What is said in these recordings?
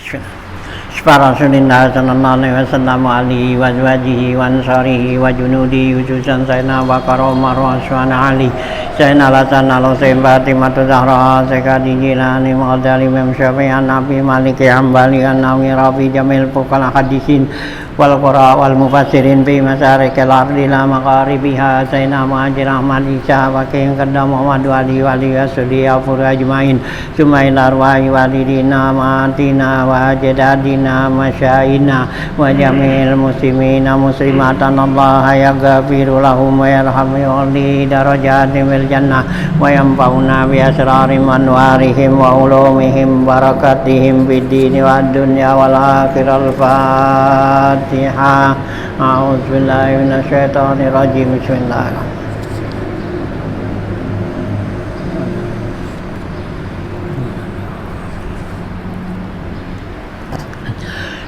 Rasulillah sallallahu alaihi wasallam alihi wa azwajihi wa ansarihi wa junudi khususan Sayyidina Bakar Umar wa Usman Ali Sayyidina Hasan al-Husain Fatimah Zahra Sayyidina Jilani Muhammad Imam Syafi'i Nabi Malik Hambali An-Nawawi Rabi Jamil Fuqaha Hadisin wal qura wal mufassirin fi masarikil ardi la maqaribiha Sayyidina Muhajir Ahmad Isa Wakil Qadam Muhammad Wali Wali Asudi Afur Ajmain Sumail Arwahi Walidina Matina wa Ajdadina Masyayina wa Jamil Muslimina Muslimatan Allah yaghfiru lahum wa yarhamu li darajatim fil jannah wa yanfa'una bi asrarim anwarihim wa ulumihim barakatihim fid dini wad dunya wal akhirah Al-Fatihah. A'udzubillahi minasyaitonir rajim. Bismillahirrahmanirrahim.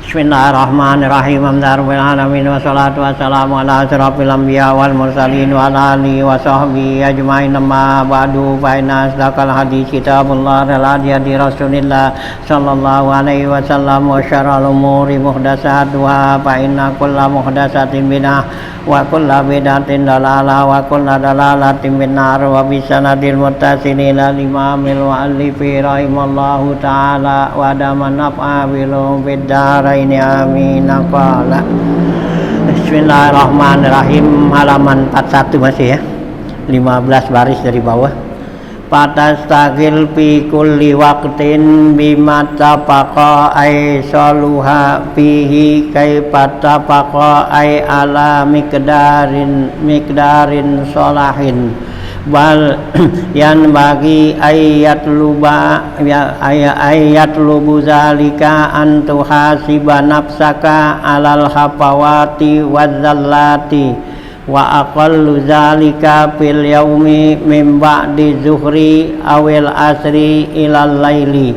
Bismillahirrahmanirrahim. Alhamdulillahirabbil alamin wassalatu wassalamu ala asyrafil anbiya wal mursalin wa ala alihi wa sahbihi ajmain. Amma ba'du fa inna asdaqal hadits kitabullah wal hadi Rasulillah sallallahu alaihi wasallam wa syarrul umuri muhdatsatuha fa inna kulla muhdatsatin bid'ah wa kulla bid'atin dalalah wa kulla dalalatin finnar wa bi sanadil muttasil ila imamil muallifi rahimallahu taala wa dama naf'a bil bid'ah ini amin. Qala Bismillahirrahmanirrahim. Halaman 41 masih ya, 15 baris dari bawah. Patastagil fi kulli waqtin bima tafaqa ay saluha fihi kaifa tafaqa ay ala miqdarin solahin bal yan bagi ayat lubu zalika antuhasiba nafsaka alal hafawati wadzallati wa aqallu zalika fil yaumi min ba'di zuhri awil asri ilal laili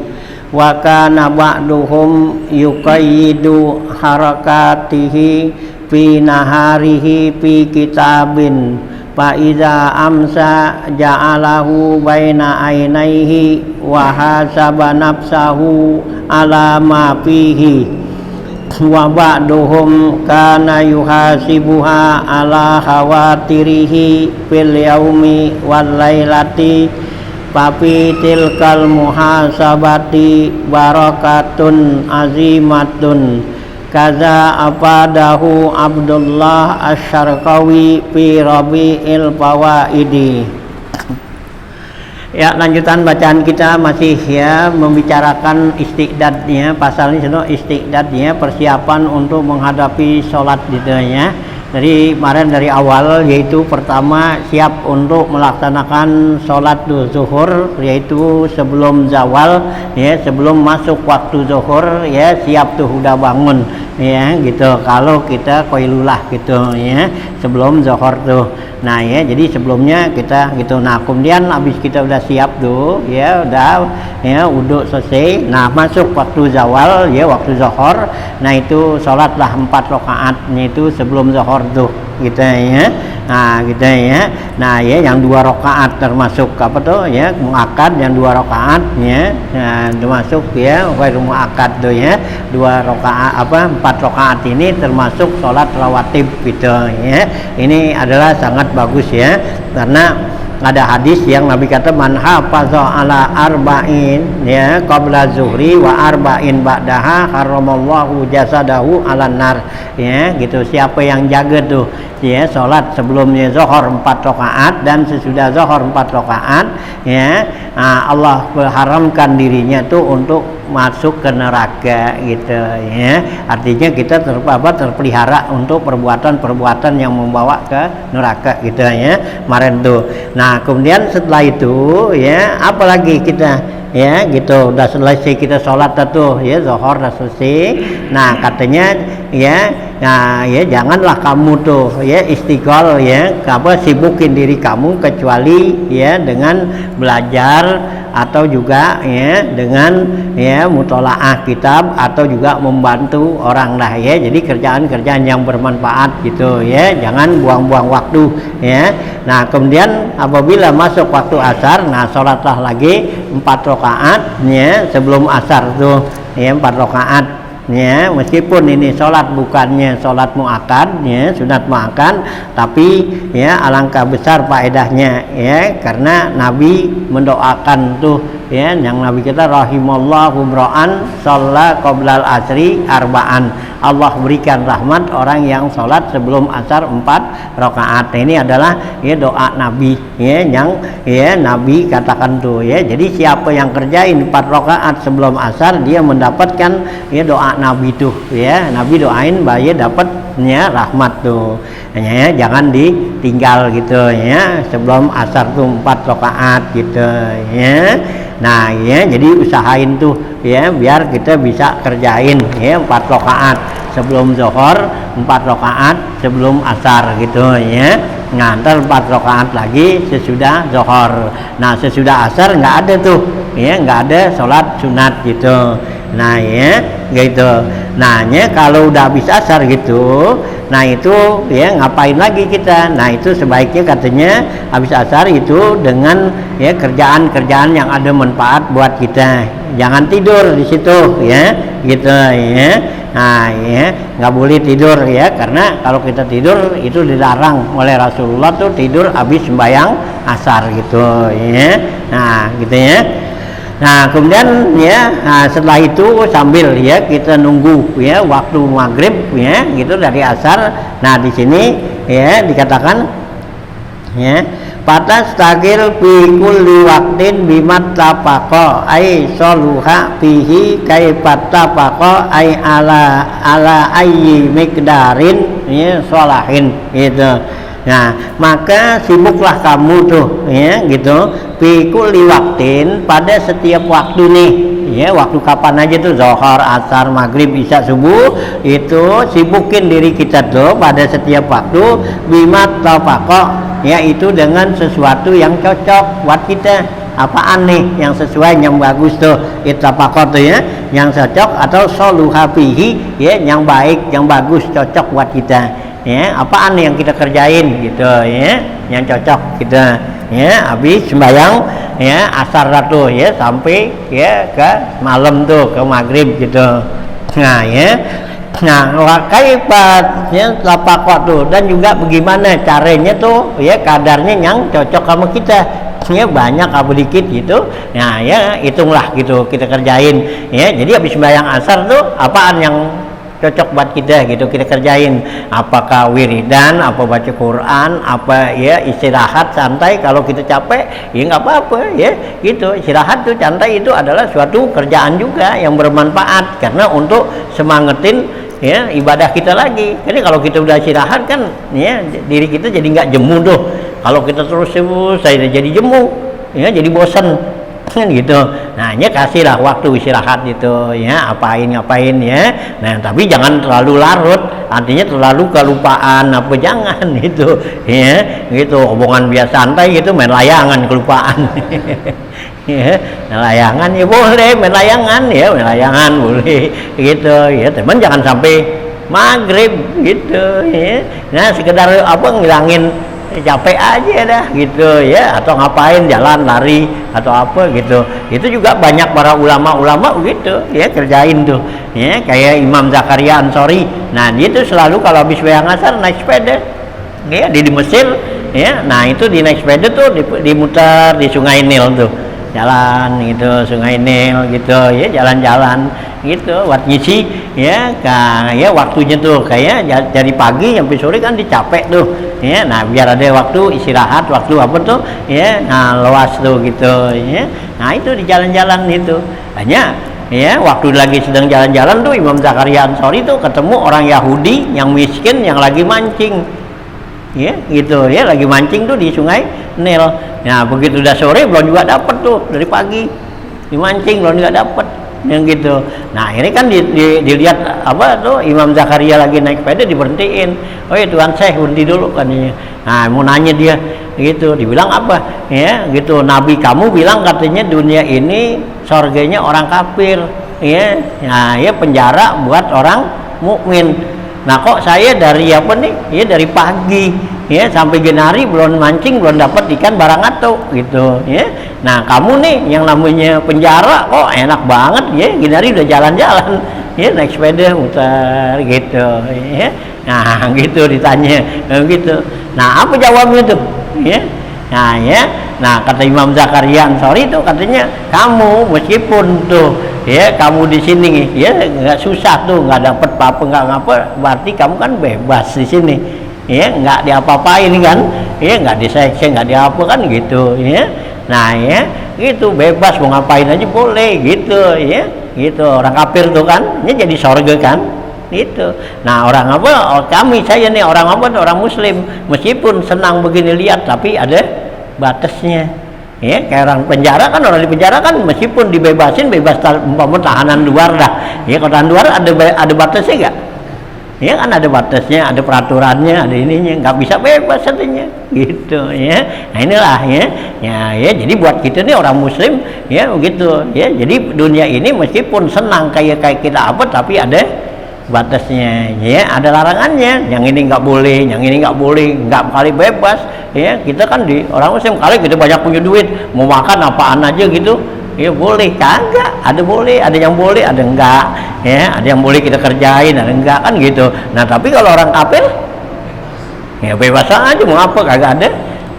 wa kana ba'duhum yuqayyidu harakatihi fi naharihi fi kitabin fa iza amsa ja'alahu baina ainaihi wa hasaba nafsahu ala ma fihi wa ba'duhum kana yuhasibuha ala khawatirihi fil yaumi wal lailati fa fi tilkal muhasabati barakatun azimatun kaza afadahu Abdullah Asy-Syarqawi fi Rabi'il Fawaidi. Ya, lanjutan bacaan kita masih ya membicarakan istiqdadnya, pasal ini istiqdadnya, persiapan untuk menghadapi sholat gitu ya. Dari kemarin dari awal, yaitu pertama siap untuk melaksanakan sholat zuhur, yaitu sebelum zawal ya, sebelum masuk waktu zuhur ya, siap tuh udah bangun ya gitu. Kalau kita qailulah gitu ya, sebelum zuhur tuh. Nah ya, jadi sebelumnya kita gitu. Nah kemudian habis kita udah siap tuh ya, udah ya wudu selesai. Nah masuk waktu zawal ya, waktu zuhur. Nah itu sholatlah 4 rakaatnya itu sebelum zuhur tuh gitu ya. Nah gitu ya. Nah ya, yang 2 rakaat termasuk apa tuh ya, muakkad, yang 2 rakaat ya. Nah termasuk ya ghairu muakkad tuh ya. 2 rakaat apa 4 rakaat ini termasuk sholat rawatib gitu ya. Ini adalah sangat bagus ya, karena ada hadis yang Nabi kata man hafaza ala arba'in ya qabla zuhri wa arba'in ba'daha haramallahu jasadahu alan nar ya gitu. Siapa yang jaga tuh ya salat sebelumnya zuhur 4 rakaat dan sesudah zuhur 4 rakaat ya, Allah mengharamkan dirinya tuh untuk masuk ke neraka gitu ya. Artinya kita terpelihara untuk perbuatan-perbuatan yang membawa ke neraka gitu ya. Kemarin tuh. Nah, kemudian setelah itu ya, apalagi kita ya gitu, udah selesai kita sholat tuh ya, zuhur udah selesai. Nah katanya ya, nah ya janganlah kamu tuh ya istighol ya, sibukin diri kamu kecuali ya dengan belajar atau juga ya dengan ya mutolaah kitab atau juga membantu orang lah ya. Jadi kerjaan-kerjaan yang bermanfaat gitu ya, jangan buang-buang waktu ya. Nah kemudian apabila masuk waktu asar, nah sholatlah lagi 4 rakaat ya sebelum asar tuh ya 4 rakaat ya, meskipun ini sholat bukannya sholat muakkad ya, sunat muakkad, tapi ya alangkah besar faedahnya ya, karena Nabi mendoakan tuh ya, yang Nabi kita rahimallahu imra'an shalla qoblal asri arba'an, Allah berikan rahmat orang yang sholat sebelum asar 4 rakaat. Ini adalah ya doa Nabi ya, yang ya Nabi katakan tuh ya. Jadi siapa yang kerjain 4 rakaat sebelum asar, dia mendapatkan ya doa Nabi tuh ya. Nabi doain bahaya dapatnya rahmat tuh ya, jangan ditinggal gitu ya, sebelum asar tuh 4 rakaat gitu ya. Nah ya, jadi usahain tuh ya, biar kita bisa kerjain ya 4 rakaat sebelum zuhur, 4 rakaat sebelum asar gitu ya. Nah ntar 4 rakaat lagi sesudah zuhur. Nah sesudah asar nggak ada tuh ya, nggak ada sholat sunat gitu. Nah ya gitu. Nah ya, kalau udah habis asar gitu, nah itu ya ngapain lagi kita? Nah itu sebaiknya katanya habis asar itu dengan ya kerjaan-kerjaan yang ada manfaat buat kita. Jangan tidur di situ ya, gitu ya. Nah ya, nggak boleh tidur ya, karena kalau kita tidur itu dilarang oleh Rasulullah tuh, tidur habis sembahyang asar gitu ya. Nah gitu ya. Nah kemudian ya, nah, setelah itu sambil ya kita nunggu ya waktu maghrib ya gitu dari asar. Nah di sini ya dikatakan ya, patas tagil fi kulli waqtin bimat tapaqa ai soluha fihi kaifa tapaqa ai ala ayyi miqdarin ya sholahin gitu. Nah maka sibuklah kamu tuh ya gitu, fi kulli waqtin, pada setiap waktu nih ya, waktu kapan aja tuh, zuhur, asar, maghrib, isya, subuh, itu sibukin diri kita tuh pada setiap waktu bimat tapaqa, yaitu dengan sesuatu yang cocok buat kita. Apaan nih yang sesuai, yang bagus tuh, ittafaqah tuh ya, yang cocok, atau soluha fihi ya, yang baik, yang bagus, cocok buat kita ya. Apaan nih yang kita kerjain gitu ya, yang cocok kita ya, habis sembahyang ya asar tuh ya sampai ya ke malam tuh, ke maghrib gitu. Nah ya, nah kaifa ya tapaqa tuh, dan juga bagaimana caranya tuh ya, kadarnya yang cocok sama kita ya, banyak apa dikit gitu. Nah ya hitunglah gitu, kita kerjain ya. Jadi habis sembahyang asar tuh apaan yang cocok buat kita gitu, kita kerjain. Apakah wiridan, apa baca Quran, apa ya istirahat santai. Kalau kita capek ya nggak apa-apa ya gitu, istirahat tuh santai, itu adalah suatu kerjaan juga yang bermanfaat, karena untuk semangatin ya ibadah kita lagi. Jadi kalau kita udah istirahat kan ya, diri kita jadi nggak jemu tuh. Kalau kita terus saya jadi jemu ya, jadi bosan kan gitu. Nah ini kasihlah waktu istirahat gitu ya, ngapain ya. Nah tapi jangan terlalu larut, artinya terlalu kelupaan apa, jangan gitu ya, gitu. Hubungan biasa santai gitu, main layangan kelupaan. Ya, layangan ya boleh, main layangan ya, main layangan boleh gitu ya, teman jangan sampai maghrib gitu ya. Nah sekedar apa, ngilangin capek aja dah gitu ya, atau ngapain, jalan, lari atau apa gitu. Itu juga banyak para ulama-ulama gitu ya, kerjain tuh ya, kayak Imam Zakaria Ansori. Nah dia tuh selalu kalau habis sembahyang asar naik sepeda ya, di Mesir ya. Nah itu di naik sepeda tuh dimutar di Sungai Nil tuh, jalan gitu, Sungai Nil gitu ya, jalan-jalan gitu buat ngisi ya, ya waktunya tuh kayak dari pagi sampai sore kan dicapek tuh ya. Nah biar ada waktu istirahat, waktu apa tuh ya, nah luas tuh gitu ya. Nah itu di jalan-jalan itu hanya ya, waktu lagi sedang jalan-jalan tuh Imam Zakaria Ansori tuh ketemu orang Yahudi yang miskin yang lagi mancing ya gitu ya, lagi mancing tuh di Sungai Nil. Nah begitu udah sore belum juga dapet tuh, dari pagi dimancing belum juga dapet yang gitu. Nah ini kan dilihat apa tuh, Imam Zakaria lagi naik sepeda diberhentiin. Oh ya Tuhan, saya berhenti dulu katanya. Nah mau nanya dia gitu, dibilang apa ya gitu, Nabi kamu bilang katanya dunia ini surganya orang kafir ya, nah ya penjara buat orang mukmin. Nah kok saya dari apa nih ya, dari pagi ya sampai genari belum mancing, belum dapat ikan barang atuh gitu ya. Nah kamu nih yang namanya penjara kok enak banget ya, genari udah jalan-jalan ya, naik sepeda muter gitu ya. Nah gitu ditanya gitu. Nah apa jawabnya tuh ya? Nah ya, nah kata Imam Zakaria Ansori itu katanya kamu meskipun tuh ya kamu di sini ya nggak susah tuh, nggak dapat apa nggak ngapa, berarti kamu kan bebas di sini ya, nggak diapa-apain kan ya, nggak diseksa, nggak diapa kan gitu ya. Nah ya gitu bebas mau ngapain aja boleh gitu ya, gitu orang kafir tuh kan ya jadi sorga kan itu. Nah orang apa, saya nih orang apa, orang muslim meskipun senang begini lihat tapi ada batasnya ya. Kayak orang penjara kan, orang di penjara kan meskipun dibebasin bebas tahanan luar dah ya, kalau tahanan luar ada batasnya enggak ya, kan ada batasnya, ada peraturannya, ada ininya, nggak bisa bebas artinya gitu ya. Nah inilah ya jadi buat kita nih orang muslim ya begitu ya, jadi dunia ini meskipun senang kayak kita apa tapi ada batasnya ya, ada larangannya, yang ini nggak boleh, yang ini nggak boleh, nggak kali bebas ya. Kita kan di orang muslim kali kita banyak punya duit, mau makan apaan aja gitu ya boleh, kagak ada boleh, ada yang boleh, ada enggak ya, ada yang boleh kita kerjain, ada enggak kan gitu. Nah tapi kalau orang kafir ya bebas aja mau apa, kagak ada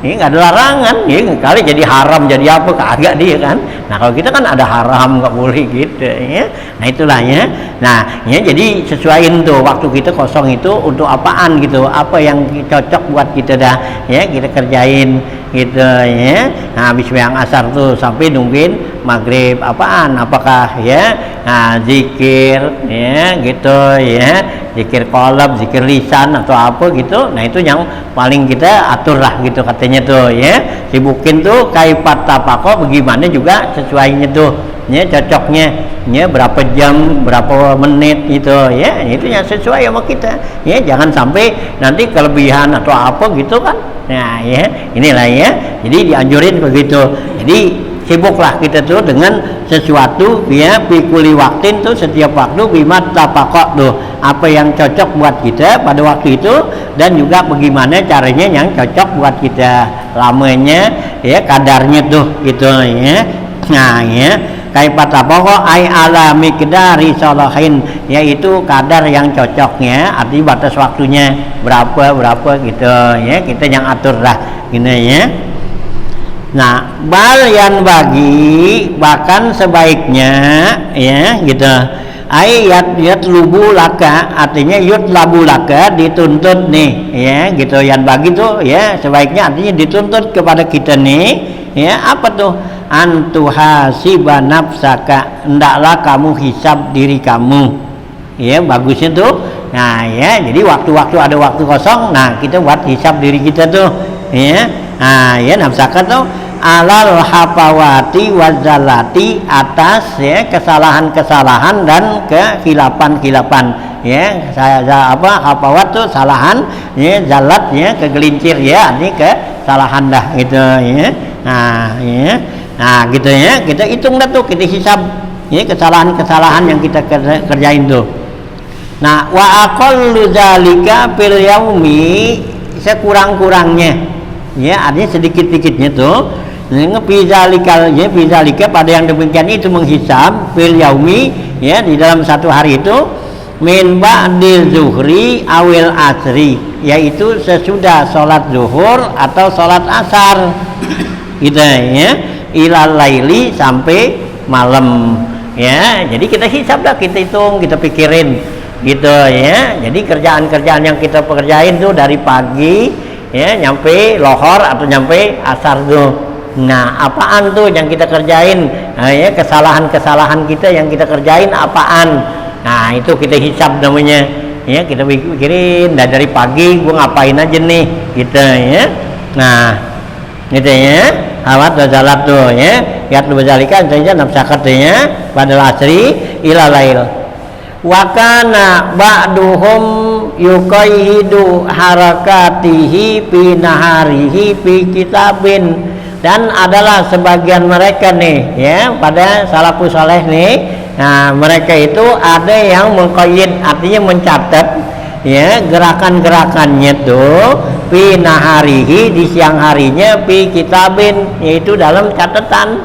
ini, nggak ada larangan ya, kali jadi haram jadi apa kagak dia kan. Nah kalau kita kan ada haram nggak boleh gitu ya. Nah itulah ya. Nah ya jadi sesuaiin tuh waktu kita kosong itu untuk apaan gitu, apa yang cocok buat kita dah ya, kita kerjain gitu ya. Nah habis yang asar tuh sampai nungguin maghrib apaan, apakah ya zikir ya gitu ya, zikir qalb, zikir lisan atau apa gitu. Nah itu yang paling kita atur lah gitu katanya tuh ya, sibukin tuh kaifat tapako bagaimana juga sesuainya tuh ya, cocoknya ya, berapa jam berapa menit gitu ya, itu yang sesuai sama kita ya, jangan sampai nanti kelebihan atau apa gitu kan. Nah ya inilah ya, jadi dianjurin begitu. Jadi sibuklah kita tuh dengan sesuatu ya, pikuli waktin tuh setiap waktu bimat tapakok tuh, apa yang cocok buat kita pada waktu itu, dan juga bagaimana caranya yang cocok buat kita lamanya ya, kadarnya tuh gitu ya. Nah ya kaifat tapakok ay ala miqdari salahin, yaitu kadar yang cocoknya, artinya batas waktunya berapa gitu ya, kita yang atur lah gini ya. Nah bal yang bagi bahkan sebaiknya ya gitu, ayat lubu laka, artinya yut labu laka dituntut nih ya gitu, yang bagi tuh ya sebaiknya artinya dituntut kepada kita nih ya, apa tuh, antuhasiba nafsaka, hendaklah kamu hisab diri kamu ya, bagusnya tuh. Nah ya jadi waktu-waktu ada waktu kosong, nah kita buat hisab diri kita tuh ya. Nah ya nafsaka tuh alal hafawati wazalati, atas ya kesalahan-kesalahan dan kehilapan-hilapan ya. Saya apa, hafawat tuh salahan ya, zalat ya kegelincir ya, ini kesalahan dah gitu ya. Nah ya, nah gitu ya, kita hitung dah tuh, kita hisab ya kesalahan-kesalahan yang kita kerjain tuh. Nah wa aqallu zalika fil yaumi, sekurang-kurangnya ya, artinya sedikit-sedikitnya tuh ngepizalika ya, pizalika pada yang demikian itu menghisab fil yaumi ya, di dalam satu hari itu, min ba'dil zuhri awil asri, yaitu sesudah sholat zuhur atau sholat asar gitu ya, ilal laili, sampai malam ya. Jadi kita hisab dah, kita hitung, kita pikirin gitu ya. Jadi kerjaan-kerjaan yang kita pekerjain tuh dari pagi ya nyampe lohor atau nyampe asar tuh. Nah apaan tuh yang kita kerjain, nah, ya kesalahan-kesalahan kita yang kita kerjain apaan. Nah itu kita hisab namanya ya, kita pikirin dari pagi gua ngapain aja nih gitu ya. Nah gitu ya, awat wazalat tuh ya, yat wazalika saja nafsakatnya pada asri ila lail. Wakana ba'duhum yuqayyidu harakatihi fi naharihi fi kitabin, dan adalah sebagian mereka nih ya, pada salafus saleh nih, nah mereka itu ada yang mengqayyid, artinya mencatat ya gerakan-gerakannya tuh fi naharihi di siang harinya fi kitabin yaitu dalam catatan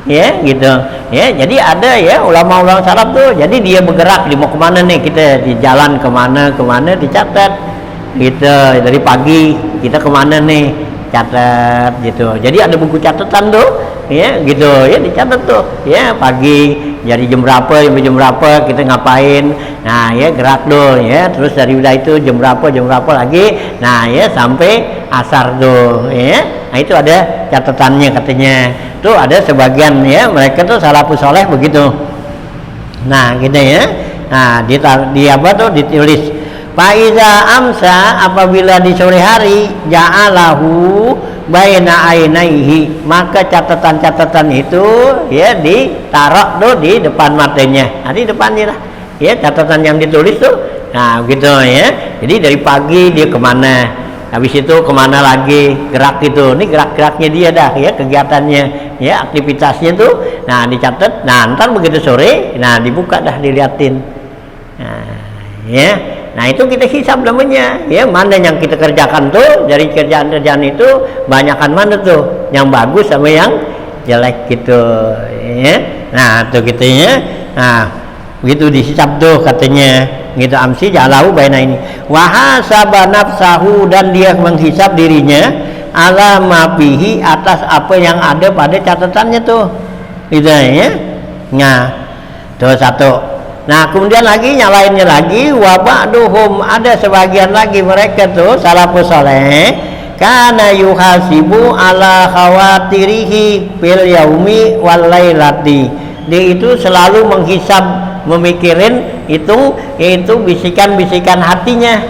ya gitu ya. Jadi ada ya ulama-ulama salaf tuh, jadi dia bergerak di mau kemana nih, kita di jalan kemana dicatat gitu, dari pagi kita kemana nih catat gitu. Jadi ada buku catatan tuh ya gitu ya, dicatat tuh ya pagi jadi jam berapa kita ngapain, nah ya gerak tuh ya, terus dari udah itu jam berapa lagi, nah ya sampai asar tuh ya. Nah itu ada catatannya katanya tuh, ada sebagian ya mereka tuh salafus soleh begitu. Nah gitu ya, nah di apa tuh ditulis faiza amsa, apabila di sore hari ja'alahu baina ainaihi, maka catatan-catatan itu ya ditaruh tuh di depan matanya, nah di depannya lah ya catatan yang ditulis tuh. Nah gitu ya, jadi dari pagi dia kemana, habis itu kemana lagi, gerak gitu, ini gerak-geraknya dia dah ya, kegiatannya ya, aktivitasnya tuh, nah dicatat. Nah ntar begitu sore, nah dibuka dah diliatin, nah ya. Nah itu kita hisab namanya ya, mana yang kita kerjakan tuh, dari kerjaan-kerjaan itu banyakan mana tuh yang bagus sama yang jelek gitu ya. Nah tuh gitu ya, nah begitu dihisab tuh katanya gitu. Amsi jalahu baina ini wahasaba nafsahu, dan dia menghisab dirinya ala mafihi, atas apa yang ada pada catatannya tuh gitu ya. Nah tuh satu. Nah kemudian lagi yang lainnya lagi wabaduhum, ada sebagian lagi mereka tuh salafus saleh kana yuhasibu ala khawatirihi fil yaumi wal lailati, dia itu selalu menghisab, memikirin itu bisikan-bisikan hatinya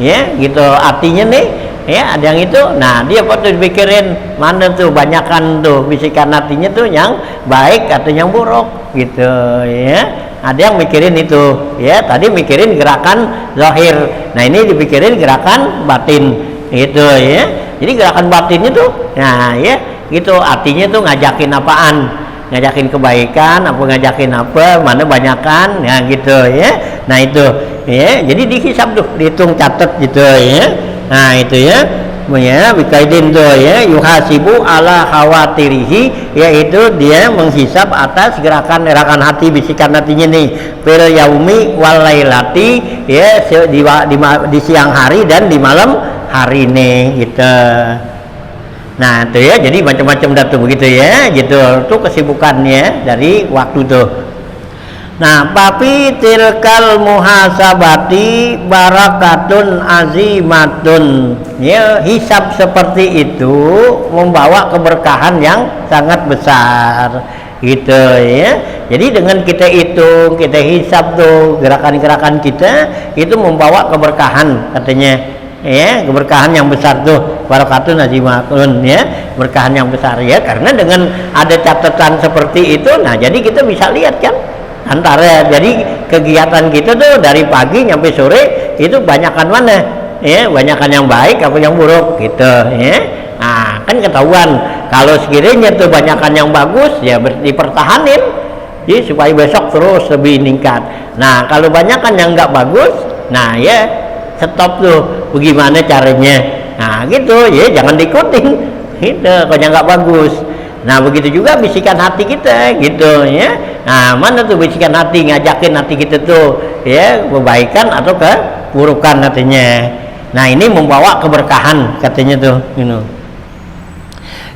ya gitu, hatinya nih ya ada yang itu. Nah dia waktu dipikirin mana tuh banyakan tuh bisikan hatinya tuh yang baik atau yang buruk gitu ya. Ada yang mikirin itu ya, tadi mikirin gerakan zahir, nah ini dipikirin gerakan batin gitu ya. Jadi gerakan batinnya tuh nah ya gitu, artinya tuh ngajakin apaan, ngajakin kebaikan apa ngajakin apa, mana banyakan ya gitu ya. Nah itu ya, jadi dihisab tuh, dihitung catat gitu ya. Nah itu ya bikaidin tuh ya, yuhasibu ala khawatirihi, yaitu dia menghisab atas gerakan-gerakan hati, bisikan hatinya nih fil yaumi wal lailati ya, di siang hari dan di malam hari nih gitu. Nah itu ya, jadi macam-macam datu begitu ya gitu, tuh kesibukannya dari waktu tuh. Nah, tapi tilkal muhasabati barakatun azimatun ya, hisab seperti itu membawa keberkahan yang sangat besar gitu ya. Jadi dengan kita hitung, kita hisab tuh gerakan-gerakan kita, itu membawa keberkahan katanya ya, keberkahan yang besar tuh, barakatun azimatun ya, berkahan yang besar ya, karena dengan ada catatan seperti itu. Nah jadi kita bisa lihat kan antara jadi kegiatan kita tuh dari pagi sampai sore itu banyakan mana ya, banyakan yang baik apa yang buruk gitu ya. Nah kan ketahuan kalau sekiranya tuh banyakan yang bagus ya dipertahanin jadi supaya besok terus lebih meningkat. Nah kalau banyakan yang nggak bagus, nah ya stop tuh, bagaimana caranya, nah gitu ya, jangan diikutin gitu kalau yang nggak bagus. Nah begitu juga bisikan hati kita gitu ya. Nah mana tuh bisikan hati, ngajakin hati kita tuh ya kebaikan atau keburukan katanya. Nah ini membawa keberkahan katanya tuh you.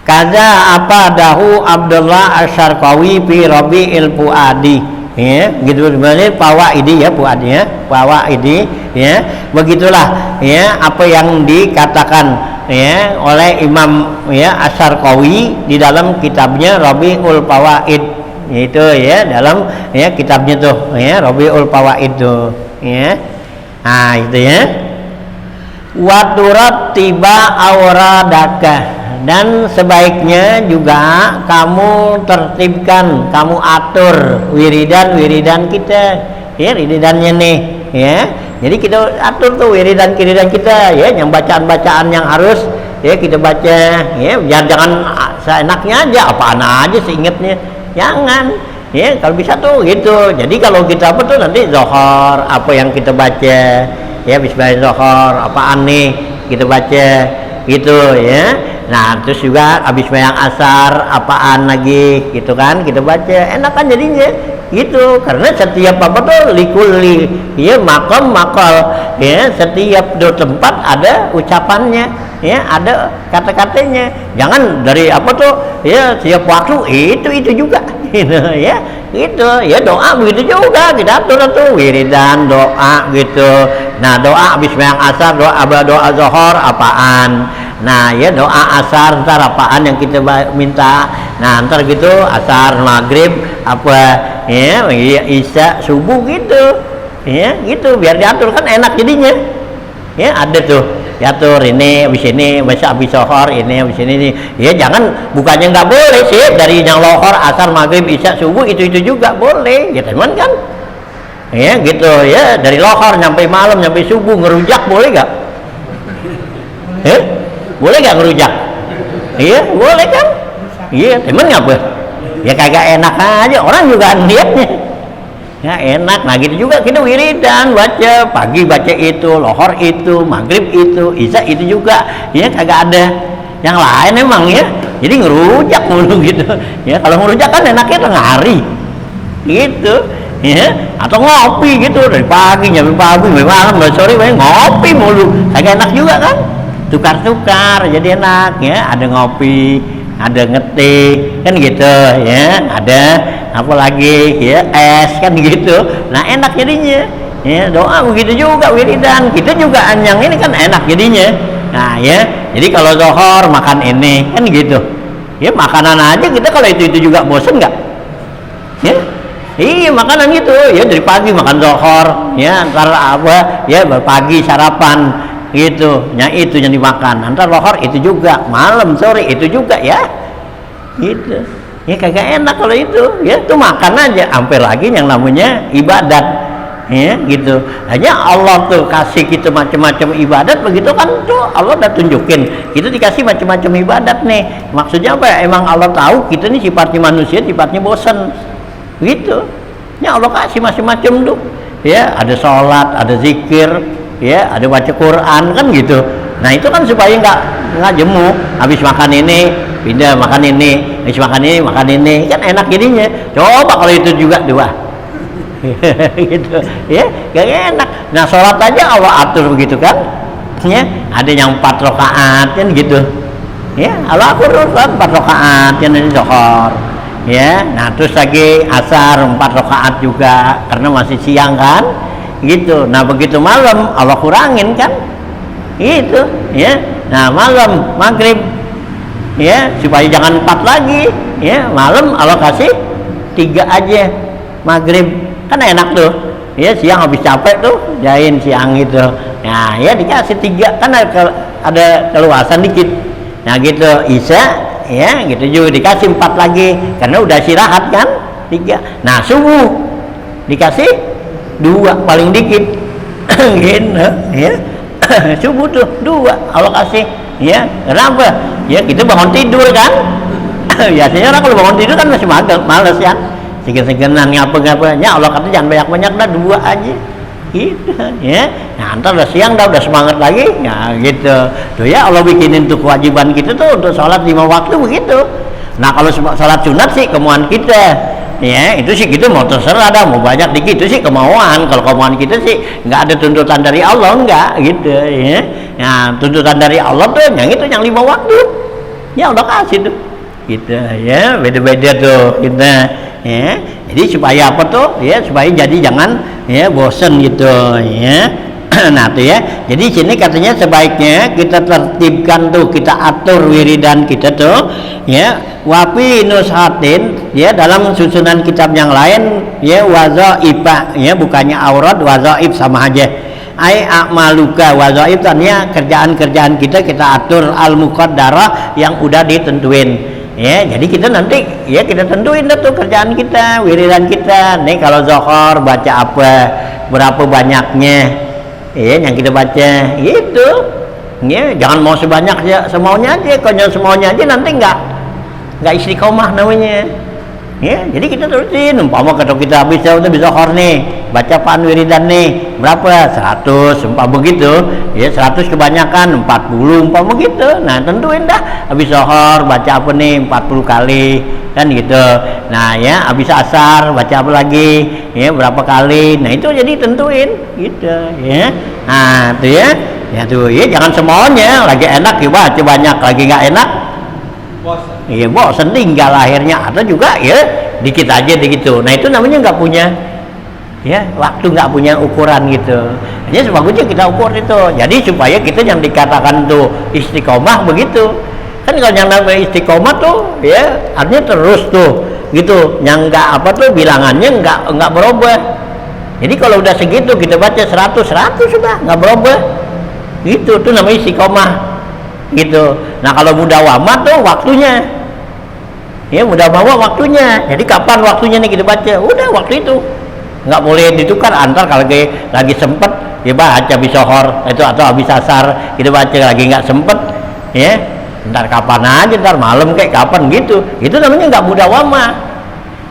Kaza apa dahu Abdullah Asyarqawi fi Rabi'il Fuadi ya, gitu sebenarnya Fawaidi ya, Fuadi ya, Fawaidi ya, begitulah ya apa yang dikatakan ya oleh Imam ya Asyarqawi di dalam kitabnya Rabiul Fawaid, yaitu ya dalam ya kitabnya tuh ya Rabiul Fawaid tuh ya. Nah itu ya, wa turattiba auradaka, dan sebaiknya juga kamu tertibkan, kamu atur wiridan kita ya, wiridannya nih ya. Jadi kita atur tuh wiridan kita ya, yang bacaan-bacaan yang harus ya kita baca ya, jangan seenaknya aja, apaan aja seingetnya, jangan Ya kalau bisa tuh gitu. Jadi kalau kita apa tuh nanti zohor apa yang kita baca, ya bismillah zohor apaan nih kita baca gitu ya. Nah terus juga habis bayang asar apaan lagi gitu kan kita baca, enak kan jadinya gitu. Karena setiap apa tuh likuli ya makom makal ya, setiap tempat ada ucapannya ya, ada kata-katanya. Jangan dari apa tuh ya setiap waktu itu juga gitu ya, gitu ya. Doa begitu juga kita atur tuh wiridan doa gitu. Nah doa habis bayang asar doa zohor apaan, nah ya doa asar ntar apaan yang kita minta, nah ntar gitu asar maghrib apa ya isya subuh gitu ya, gitu biar diatur kan enak jadinya ya. Ada tuh diatur ini habis ini besok habis zohor ini habis ini nih ya. Jangan bukannya nggak boleh sih dari yang lohor asar maghrib isya subuh itu juga boleh ya teman kan ya, gitu ya. Dari lohor nyampe malam nyampe subuh ngerujak boleh nggak? Boleh nggak ngerujak? Iya boleh kan? Iya temen ngapa? Ya kagak enak aja orang juga niatnya ya enak. Nah gitu juga kita wiridan baca pagi baca itu, lohor itu, maghrib itu, isya itu juga ya, kagak ada yang lain emang ya. Jadi ngerujak mulu gitu ya. Kalau ngerujak kan enaknya tengah hari gitu ya, atau ngopi gitu dari pagi nyampe malam dari sore ngopi mulu, kagak enak juga kan. Tukar-tukar jadi enak ya, ada ngopi ada ngetik kan gitu ya, ada apa lagi ya es kan gitu. Nah enak jadinya ya. Doa begitu juga wiridan kita juga yang ini kan enak jadinya. Nah ya jadi kalau zohor makan ini kan gitu ya, makanan aja kita kalau itu juga bosen nggak ya. Iya makanan gitu ya, dari pagi makan zohor ya, ntar apa ya pagi sarapan gitu, nya itu yang dimakan, ntar lohor itu juga, malam sore itu juga ya, gitu ya. Kagak enak kalau itu ya, tuh makan aja sampai lagi yang namanya ibadat ya gitu. Hanya Allah tuh kasih kita macam-macam ibadat begitu kan, tuh Allah udah tunjukin kita dikasih macam-macam ibadat nih. Maksudnya apa ya, emang Allah tahu kita nih sifatnya manusia sifatnya bosan gitu ya. Allah kasih macam-macam tuh ya, ada sholat, ada zikir ya, ada baca Quran kan gitu. Nah itu kan supaya nggak jemu, habis makan ini pindah makan ini, habis makan ini kan enak jadinya. Coba kalau itu juga dua gitu ya, gak enak. Nah sholat aja Allah atur begitu kan ya, ada yang 4 rakaat kan gitu ya, Allah atur 4 rakaat yang ini zohor ya. Nah terus lagi asar 4 rakaat juga karena masih siang kan gitu. Nah begitu malam Allah kurangin kan gitu ya. Nah malam maghrib ya, supaya jangan 4 lagi ya, malam Allah kasih 3 aja maghrib kan enak tuh ya. Siang habis capek tuh jain siang gitu, nah ya dikasih 3 kan ada keluasan dikit. Nah gitu isya ya gitu juga dikasih 4 lagi karena udah istirahat kan 3. Nah subuh dikasih 2 paling dikit gitu ya. Subuh tuh 2 Allah kasih ya. Kenapa ya, kita bangun tidur kan biasanya orang kalau bangun tidur kan masih males ya, segen-segenan ngapa-ngapanya. Allah kata jangan banyak-banyak dah, 2 aja gitu ya. Nah ntar udah siang dah udah semangat lagi ya gitu tuh ya. Allah bikinin tuh kewajiban kita tuh untuk sholat 5 waktu begitu. Nah kalau sholat sunat sih kemauan kita ya, itu sih kita mau terserah dah, mau banyak dikit itu sih kemauan. Kalau kemauan kita sih nggak ada tuntutan dari Allah, nggak gitu ya. Nah tuntutan dari Allah tuh yang itu yang 5 waktu ya Allah kasih tuh gitu ya, beda-beda tuh kita ya. Jadi supaya apa tuh ya, supaya jadi jangan ya bosen gitu ya. Nah tuh ya, jadi sini katanya sebaiknya kita tertibkan tuh, kita atur wiridan kita tuh ya, wapi nushatin ya, dalam susunan kitab yang lain ya, wazaifah ya, bukannya aurat, wazaif sama aja. Ai a'maluka, wazaif tanya kerjaan-kerjaan kita atur al muqaddarah yang udah ditentuin ya. Jadi kita nanti ya kita tentuin tuh kerjaan kita, wiridan kita nih. Kalau zohor baca apa, berapa banyaknya ya yang kita baca gitu ya. Jangan mau sebanyak ya, semaunya aja. Kalau semaunya aja nanti nggak istiqomah namanya Ya, jadi kita terusin. Umpama kalau kita habis zuhur nih, baca pan wiridan nih, berapa? 100, umpama begitu. Ya, 100 kebanyakan, 40 umpama gitu. Nah, tentuin dah habis zuhur baca apa nih 40 kali kan gitu. Nah, ya, habis asar baca apa lagi? Ya, berapa kali? Nah, itu jadi tentuin gitu, ya. Nah, itu ya. Ya tuh, ya jangan semuanya lagi enak ya baca banyak, lagi nggak enak iya bosan tinggal akhirnya, atau juga ya dikit aja gitu. Nah itu namanya nggak punya ya waktu, nggak punya ukuran gitu. Hanya sebagusnya kita ukur itu. Jadi supaya kita yang dikatakan tuh istiqomah begitu. Kan kalau yang namanya istiqomah tuh ya artinya terus tuh gitu. Yang nggak apa tuh bilangannya nggak berubah. Jadi kalau udah segitu kita baca 100 sudah nggak berubah. Gitu tuh namanya istiqomah. Gitu. Nah kalau mudawamah tuh waktunya, ya mudawamah waktunya. Jadi kapan waktunya nih kita baca? Udah waktu itu, nggak boleh ditukar. Antar kalau lagi sempet ya baca habis zuhur itu, atau habis asar kita baca, lagi nggak sempet ya ntar kapan aja, ntar malam kayak kapan gitu. Itu namanya nggak mudawamah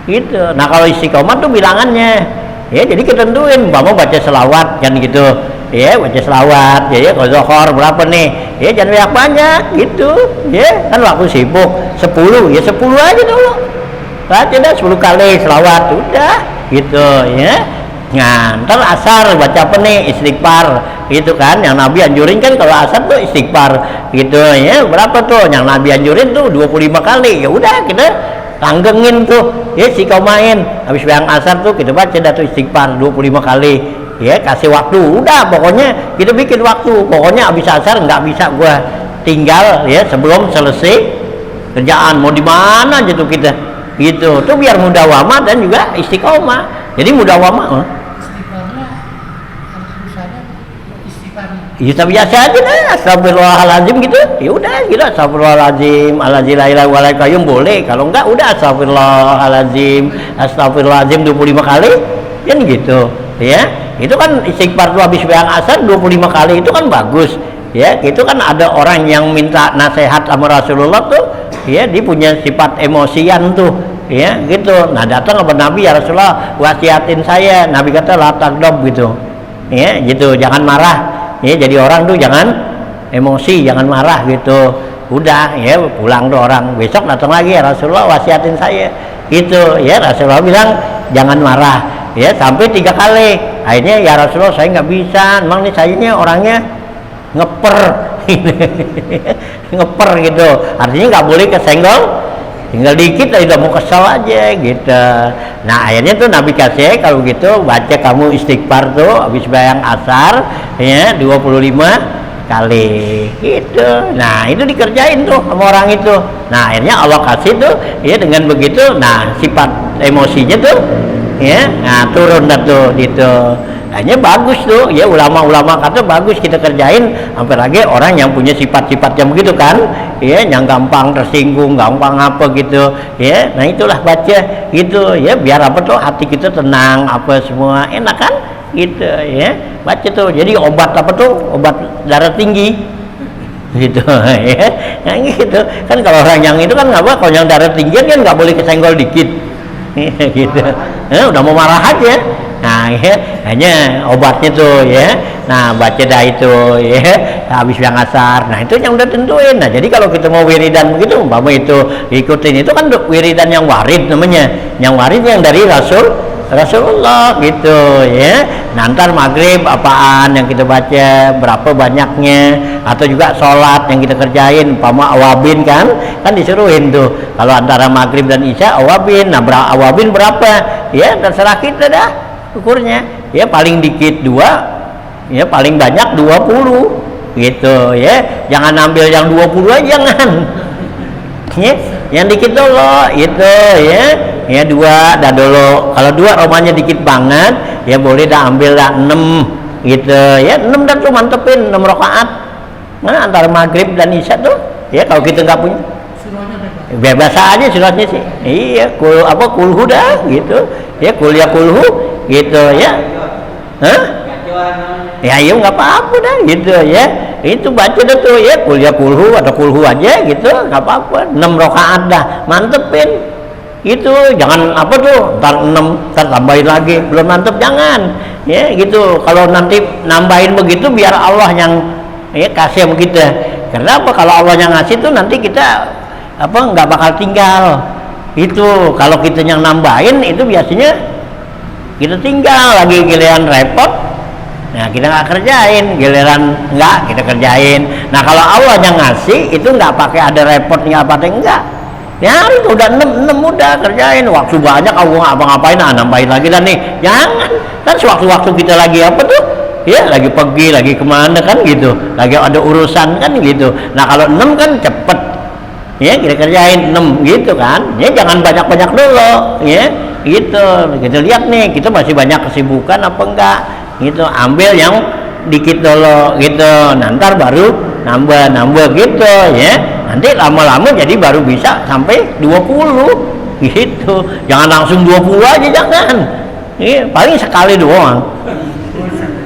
gitu. Nah kalau istiqomah tuh bilangannya ya, jadi kita tentuin mau baca selawat kan gitu ya, baca selawat ya, kalau zuhur berapa nih ya, jangan banyak gitu ya, kan waktu sibuk 10 ya 10 aja dulu baca dah 10 kali selawat udah gitu ya. Nah ntar asar baca apa nih, istighfar gitu kan, yang Nabi anjurin kan kalau asar tuh istighfar gitu ya. Berapa tuh yang Nabi anjurin tuh 25 kali. Ya udah kita langgengin tuh ya, istiqomahin habis bayang asar tuh kita baca dah tuh istighfar 25 kali ya, kasih waktu. Udah pokoknya kita bikin waktu, pokoknya habis asar nggak bisa gua tinggal ya sebelum selesai kerjaan, mau di mana aja tuh kita gitu tuh, biar mudawamah dan juga istiqomah. Jadi mudawamah ya biasa aja deh, astagfirullahaladzim gitu. Ya udah gitu, astagfirullahaladzim, alazim boleh. Kalau enggak udah astagfirullahaladzim 25 kali kan gitu ya. Itu kan istighfar tuh habis bayang asar 25 kali, itu kan bagus ya. Itu kan ada orang yang minta nasihat sama Rasulullah tuh ya, dia punya sifat emosian tuh ya gitu. Nah datang ke Nabi, ya Rasulullah wasiatin saya. Nabi kata la tagdob gitu ya, gitu jangan marah ya. Jadi orang tuh jangan emosi, jangan marah gitu. Udah ya pulang tuh orang, besok datang lagi, ya Rasulullah wasiatin saya gitu ya. Rasulullah bilang jangan marah ya sampai 3 kali. Akhirnya ya Rasulullah saya nggak bisa, emang nih saya ini orangnya ngeper ngeper gitu, artinya nggak boleh kesenggol, tinggal dikit lah udah mau kesel aja gitu. Nah akhirnya tuh Nabi kasih kalau gitu baca kamu istighfar tuh habis bayang asar ya 25 kali gitu. Nah itu dikerjain tuh sama orang itu. Nah akhirnya Allah kasih tuh ya dengan begitu. Nah sifat emosinya tuh ya nah turun dah tuh gitu. Hanya bagus tuh ya, ulama-ulama kata bagus kita kerjain, hampir lagi orang yang punya sifat-sifat yang begitu kan ya, yang gampang tersinggung, gampang apa gitu ya. Nah itulah baca gitu ya, biar apa tuh hati kita tenang, apa semua enak kan gitu ya. Baca tuh jadi obat apa tuh, obat darah tinggi gitu ya. Nah gitu kan, kalau orang yang itu kan nggak apa, kalau yang darah tinggi kan nggak boleh kesenggol dikit gitu udah mau marah aja. Nah ya, hanya obatnya tuh ya. Nah baca dah itu ya habis yang asar. Nah itu yang udah tentuin. Nah jadi kalau kita mau wiridan begitu umpama itu ikutin, itu kan wiridan yang warid namanya, yang warid yang dari Rasulullah gitu ya. Nah ntar maghrib apaan yang kita baca, berapa banyaknya, atau juga sholat yang kita kerjain umpama awabin kan disuruhin tuh kalau antara maghrib dan isya awabin. Nah awabin berapa ya terserah kita dah ukurnya ya, paling dikit 2 ya, paling banyak 20 gitu ya. Jangan ambil yang 20 aja jangan ya, yang dikit dulu itu ya 2 dah dulu. Kalau 2 romanya dikit banget ya boleh dah ambil dah 6 gitu ya, 6 dah tuh mantepin 6 rakaat. Nah antara maghrib dan isya tuh ya, kalau kita nggak punya bebas aja suratnya sih iya, kulhu dah gitu ya, kuliah kulhu gitu ya. Hah? Ya iya nggak apa-apa dah gitu ya, itu baca dah tuh ya, kuliah kulhu atau kulhu aja gitu nggak apa-apa. 6 rakaat dah mantepin Itu jangan apa tuh ntar 6 ntar tambahin lagi belum mantep, jangan ya gitu. Kalau nanti nambahin begitu biar Allah yang ya kasih sama kita. Kenapa? Kalau Allah yang ngasih tuh nanti kita apa nggak bakal tinggal itu. Kalau kita yang nambahin itu biasanya kita tinggal lagi, giliran repot nah kita nggak kerjain, giliran nggak kita kerjain. Nah kalau Allah yang ngasih itu nggak pakai ada repot nggak apa enggak ya, itu udah 6 udah kerjain. Waktu banyak aku ngapa-ngapain, nambahin lagi dan nih jangan. Kan sewaktu-waktu kita lagi apa tuh ya, lagi pergi lagi kemana kan gitu, lagi ada urusan kan gitu. Nah kalau 6 kan cepet ya kita kerjain 6 gitu kan ya, jangan banyak-banyak dulu ya gitu. Kita lihat nih kita masih banyak kesibukan apa enggak gitu, ambil yang dikit dulu gitu, nanti baru nambah gitu ya. Nanti lama-lama jadi baru bisa sampai 20 gitu. Jangan langsung 20 aja, jangan. Iya, paling sekali doang.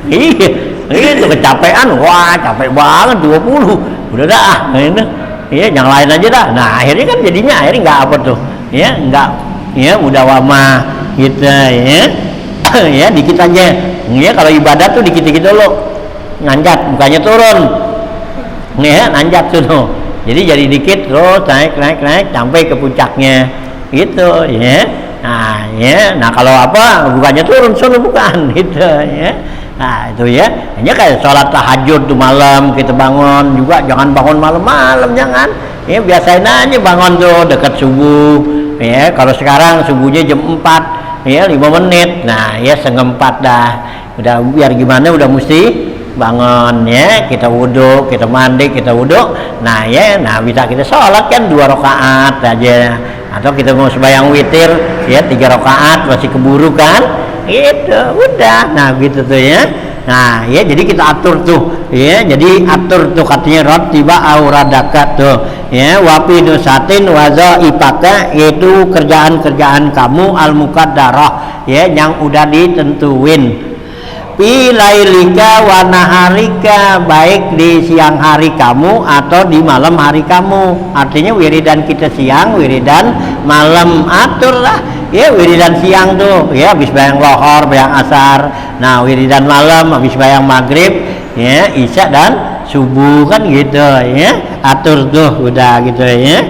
Iya, itu kecapean, wah capek banget 20. Udah dah, ini. Iya, yang lain aja dah. Nah, akhirnya kan jadinya nggak apa tuh. Ya, nggak ya udah lama gitu ya. Ya, dikit aja. Ya, kalau ibadah tuh dikit-dikit dulu. Nanjat, bukannya turun. Ya, nanjat tuh. Jadi dikit terus naik sampai ke puncaknya gitu ya. Nah ya, nah kalau apa bukannya turun sono, bukan gitu ya. Nah itu ya, hanya kayak sholat tahajud tuh malam kita bangun juga, jangan bangun malam-malam, jangan ya, biasain aja bangun tuh dekat subuh ya. Kalau sekarang subuhnya jam 4 ya, 5 menit, nah ya setengah 4 dah udah, biar gimana udah mesti bangun ya, kita wudhu, kita mandi, kita wudhu, nah ya, nah bisa kita sholat kan 2 rakaat aja, atau kita mau sembahyang witir ya 3 rakaat masih keburu kan gitu, udah, nah gitu tuh ya. Nah ya, jadi kita atur tuh ya, jadi atur tuh katanya rotiba auradaka tuh ya, wapi nusatin waza ipaka, yaitu kerjaan-kerjaan kamu al mukaddarah ya, yang udah ditentuin. Pilailika wa naharika, baik di siang hari kamu atau di malam hari kamu. Artinya wiridan kita siang, wiridan malam, atur lah ya. Wiridan siang tuh ya habis bayang lohor, bayang asar. Nah wiridan malam habis bayang maghrib ya, isya dan subuh kan gitu ya, atur tuh udah gitu ya.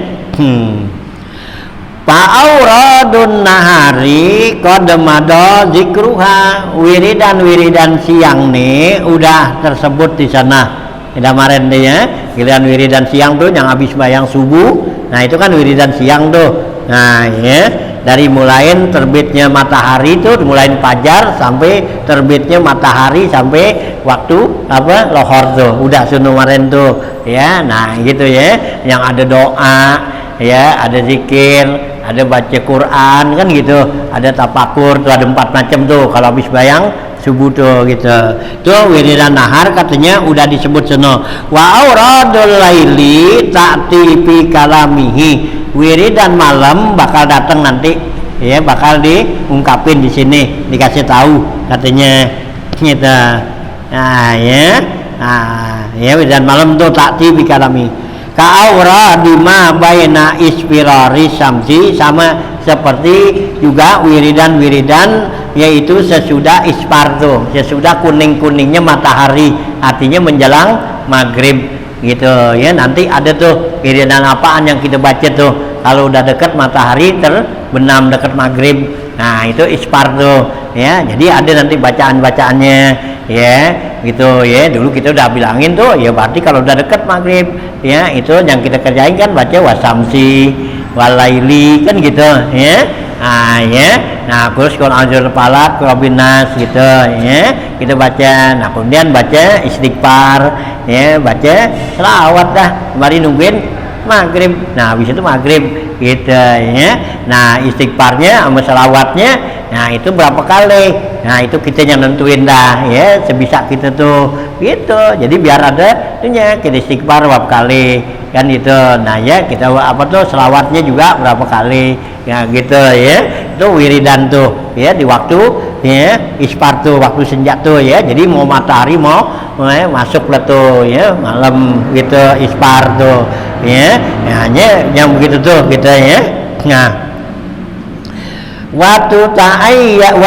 Fa'auradun nahari qadmada zikruha, wiridan siang nih udah tersebut di sana. Kemarin deh ya, giliran wiridan siang tuh yang habis bayang subuh. Nah itu kan wiridan siang tuh. Nah ya, dari mulain terbitnya matahari tuh, mulain fajar sampai terbitnya matahari sampai waktu apa lohor tuh, udah sunuh kemarin tuh ya. Nah gitu ya, yang ada doa ya, ada zikir, ada baca Quran kan gitu, ada tafakur tuh, ada 4 macam tuh kalau habis bayang subuh tuh gitu. Tuh wiridan nahar katanya udah disebut sono. Wa auradul laili ta'ti fi kalamihi, wiridan malam bakal datang nanti ya, bakal diungkapin di sini, dikasih tahu katanya gitu. Nah ya, nah ya wiridan malam tuh ta'ti fi kalamihi ka'aura bima baina isfirari samsi, sama seperti juga wiridan yaitu sesudah isfar tuh, sesudah kuning-kuningnya matahari, artinya menjelang maghrib gitu ya. Nanti ada tuh wiridan apaan yang kita baca tuh kalau udah dekat matahari terbenam dekat maghrib. Nah itu isfar tuh ya, jadi ada nanti bacaan-bacaannya ya gitu ya. Dulu kita udah bilangin tuh ya, berarti kalau udah dekat maghrib ya, itu yang kita kerjain kan baca wasamsi walaili kan gitu ya. Nah ya, nah terus Qul a'udzu falaq rabbin nas gitu ya, kita baca. Nah kemudian baca istighfar ya, baca selawat dah, mari nungguin maghrib. Nah habis itu maghrib gitu ya. Nah istighfarnya sama selawatnya, nah itu berapa kali, nah itu kita yang nentuin dah ya, sebisa kita tuh gitu. Jadi biar ada itunya, kita istighfar berapa kali kan gitu. Nah ya kita apa tuh selawatnya juga berapa kali ya gitu ya. Itu wiridan tuh ya di waktu ya isfar tuh, waktu senja tuh ya. Jadi mau matahari mau masuk lah tuh ya, malam gitu isfar tuh ya. Hanya yang begitu tuh kita ya. Nah watu ta'ayya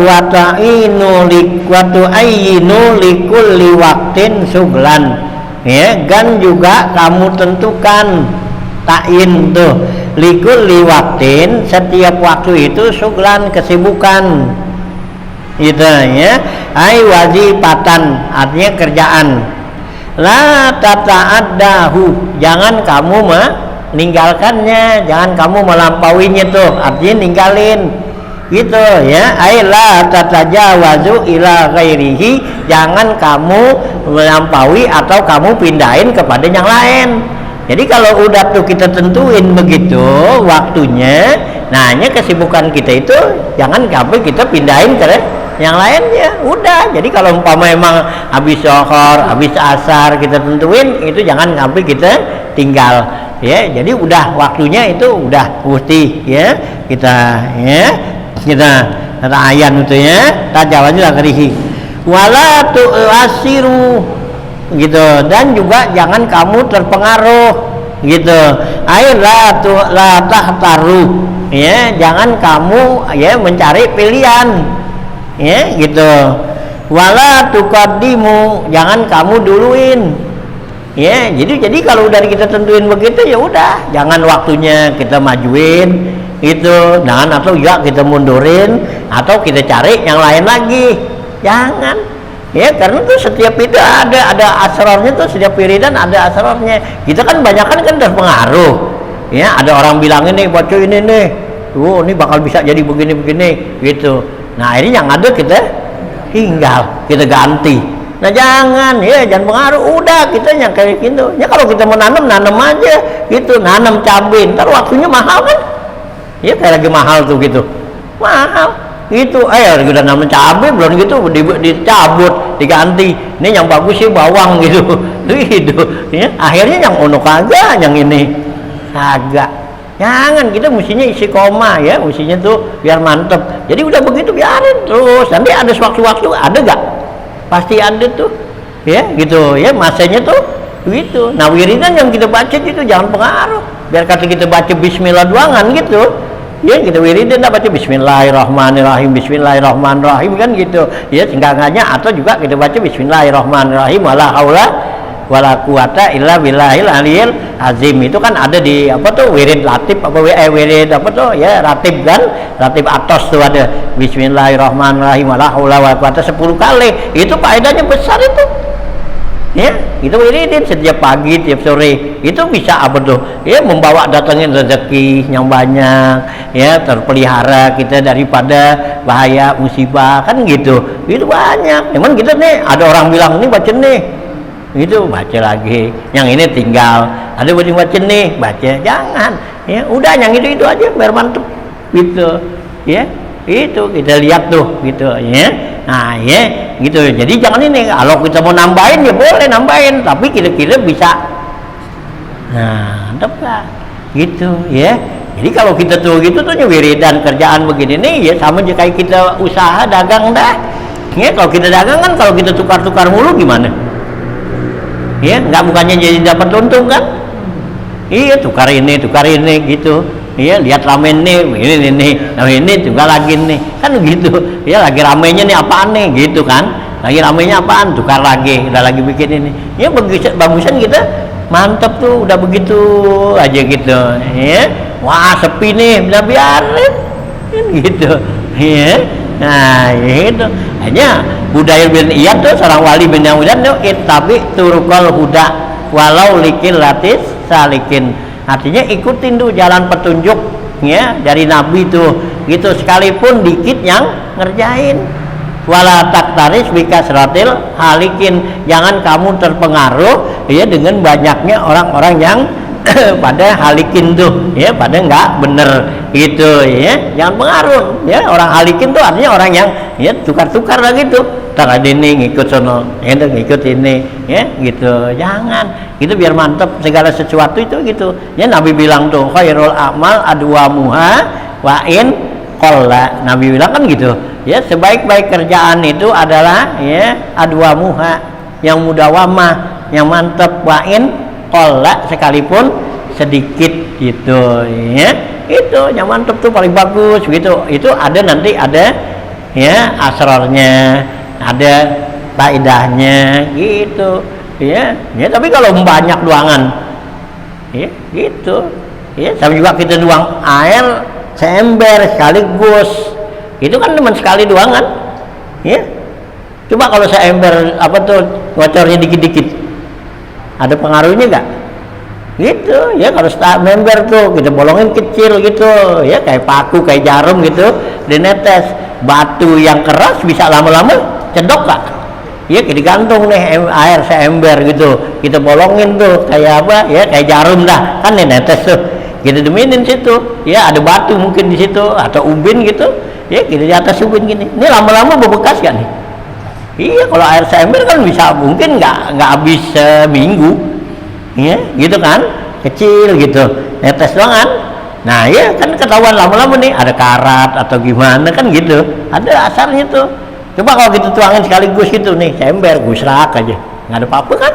watu ayyinu likulli waktin suglan, ya, dan juga kamu tentukan ta'in tuh likulli waktin, setiap waktu itu suglan, kesibukan gitu ya, ai wazifatan artinya kerjaan, la tata'addahu, jangan kamu meninggalkannya, jangan kamu melampauinya tuh, artinya ninggalin gitu ya, ai la tatajawazu ila ghairihi, jangan kamu melampaui atau kamu pindahin kepada yang lain. Jadi kalau udah tuh kita tentuin begitu waktunya, nanya kesibukan kita itu jangan sampai kita pindahin ke yang lainnya. Udah, jadi kalau umpama memang habis zuhur, habis asar kita tentuin, itu jangan sampai kita tinggal ya. Jadi udah waktunya itu udah putih ya, kita kata ayan itu ya, tajawazul karihi wala tu'asiru gitu, dan juga jangan kamu terpengaruh gitu, la tahtaru ya, jangan kamu ya mencari pilihan ya gitu, wala tuqaddimu, jangan kamu duluin ya. Jadi kalau udah kita tentuin begitu ya udah, jangan waktunya kita majuin itu, jangan, atau ya kita mundurin atau kita cari yang lain lagi, jangan ya, karena tuh setiap itu ada asrarnya tuh, setiap wiridan ada asrarnya. Kita kan banyak kan terpengaruh ya, ada orang bilang ini baca ini nih tuh, ini bakal bisa jadi begini gitu. Nah ini yang ada kita tinggal, kita ganti. Nah jangan ya, jangan pengaruh, udah kita yang kayak gitu ya. Kalau kita mau nanam aja gitu, nanam cabai, ntar waktunya mahal kan ya, kayak lagi mahal tuh gitu, mahal gitu. Udah nanam cabai belum gitu dicabut, diganti, ini yang bagus sih bawang gitu gitu ya, akhirnya yang ono kagak, yang ini kagak. Jangan, kita mestinya isi koma ya, mestinya tuh biar mantep. Jadi udah begitu biarin terus, nanti ada sewaktu-waktu, ada gak? Pasti ada tuh ya gitu ya, masanya tuh gitu. Nah wiridan yang kita baca itu jangan pengaruh, biar kata kita baca bismillah doangan gitu ya, kita wiridan baca bismillahirrahmanirrahim, bismillahirrahmanirrahim kan gitu ya, singkatannya, atau juga kita baca bismillahirrahmanirrahim wala haula wala quwata illa billahil aliyil azim. Itu kan ada di apa tuh, wirid latib apa wirid apa tuh ya, ratib kan, ratib atas tuh ada bismillahirrahmanirrahim wala haula wala quwata 10 kali. Itu faedahnya besar itu ya, itu wiridin setiap pagi, tiap sore, itu bisa apa tuh ya, membawa datangin rezeki yang banyak ya, terpelihara kita daripada bahaya musibah kan gitu. Itu banyak. Cuman kita nih ada orang bilang ini baca nih itu, baca lagi, yang ini tinggal, ada baca nih baca, jangan ya, udah yang itu aja biar mantep gitu ya. Itu kita lihat tuh gitu ya. Nah ya gitu, jadi jangan ini, kalau kita mau nambahin ya boleh nambahin, tapi kira-kira bisa nah tepat gitu ya. Jadi kalau kita tuh gitu tuh wiridan kerjaan begini nih ya, sama aja kayak kita usaha dagang dah ya. Kalau kita dagang kan, kalau kita tukar-tukar mulu gimana ya, nggak, bukannya jadi dapat untung kan? Iya, tukar ini gitu. Iya, lihat ramen nih, ini juga lagi nih, kan gitu. Ya lagi ramenya nih apaan nih, gitu kan? Lagi ramenya apaan? Tukar lagi, udah lagi bikin ini. Ya bagusan kita mantep tuh, udah begitu aja gitu. Ya, wah sepi nih, udah biarin, gitu. Ya. Nah itu hanya budaya bin Iyad tuh, seorang wali bin Iyad tuh, tapi turukul huda walau likil latis salikin, artinya ikutin tuh jalan petunjuk ya dari Nabi tuh gitu, sekalipun dikit yang ngerjain. Wala taktaris bikasratil halikin, jangan kamu terpengaruh ya dengan banyaknya orang-orang yang pada halikin tuh ya, pada nggak bener gitu ya, jangan pengaruh ya. Orang halikin tuh artinya orang yang ya tukar-tukar lagi tuh, tak ada ini ngikut sono, itu ngikut ini ya gitu, jangan gitu, biar mantep segala sesuatu itu gitu ya. Nabi bilang tuh khairul amal adwamuha wa in qalla, Nabi bilang kan gitu ya, sebaik-baik kerjaan itu adalah ya adwamuha, yang mudawamah, yang mantep, wa in qalla, sekalipun sedikit gitu ya. itu yang mantep tuh paling bagus gitu. Itu ada nanti ada ya asrornya, ada faedahnya gitu ya. Ya tapi kalau banyak duangan ya gitu ya, sama juga kita duang air seember sekaligus itu kan cuma sekali duangan ya. Coba kalau seember apa tuh ngocornya dikit-dikit, ada pengaruhnya nggak? Gitu ya. Kalau member tuh kita bolongin kecil gitu ya, kayak paku, kayak jarum gitu, dinetes. Batu yang keras bisa lama-lama cedok gak? Ya kita gantung nih air seember gitu, kita bolongin tuh kayak apa ya, kayak jarum dah kan, dinetes tuh kita deminin situ ya, ada batu mungkin di situ atau ubin gitu ya, kita di atas ubin gini, ini lama-lama berbekas gak nih? Iya, kalau air seember kan bisa mungkin nggak habis seminggu ya gitu kan, kecil gitu netes doang kan. Nah ya kan ketahuan lama-lama nih ada karat atau gimana kan gitu, ada asarnya tuh. Coba kalau gitu tuangin sekaligus gitu nih seember, gusrak aja nggak ada apa-apa kan.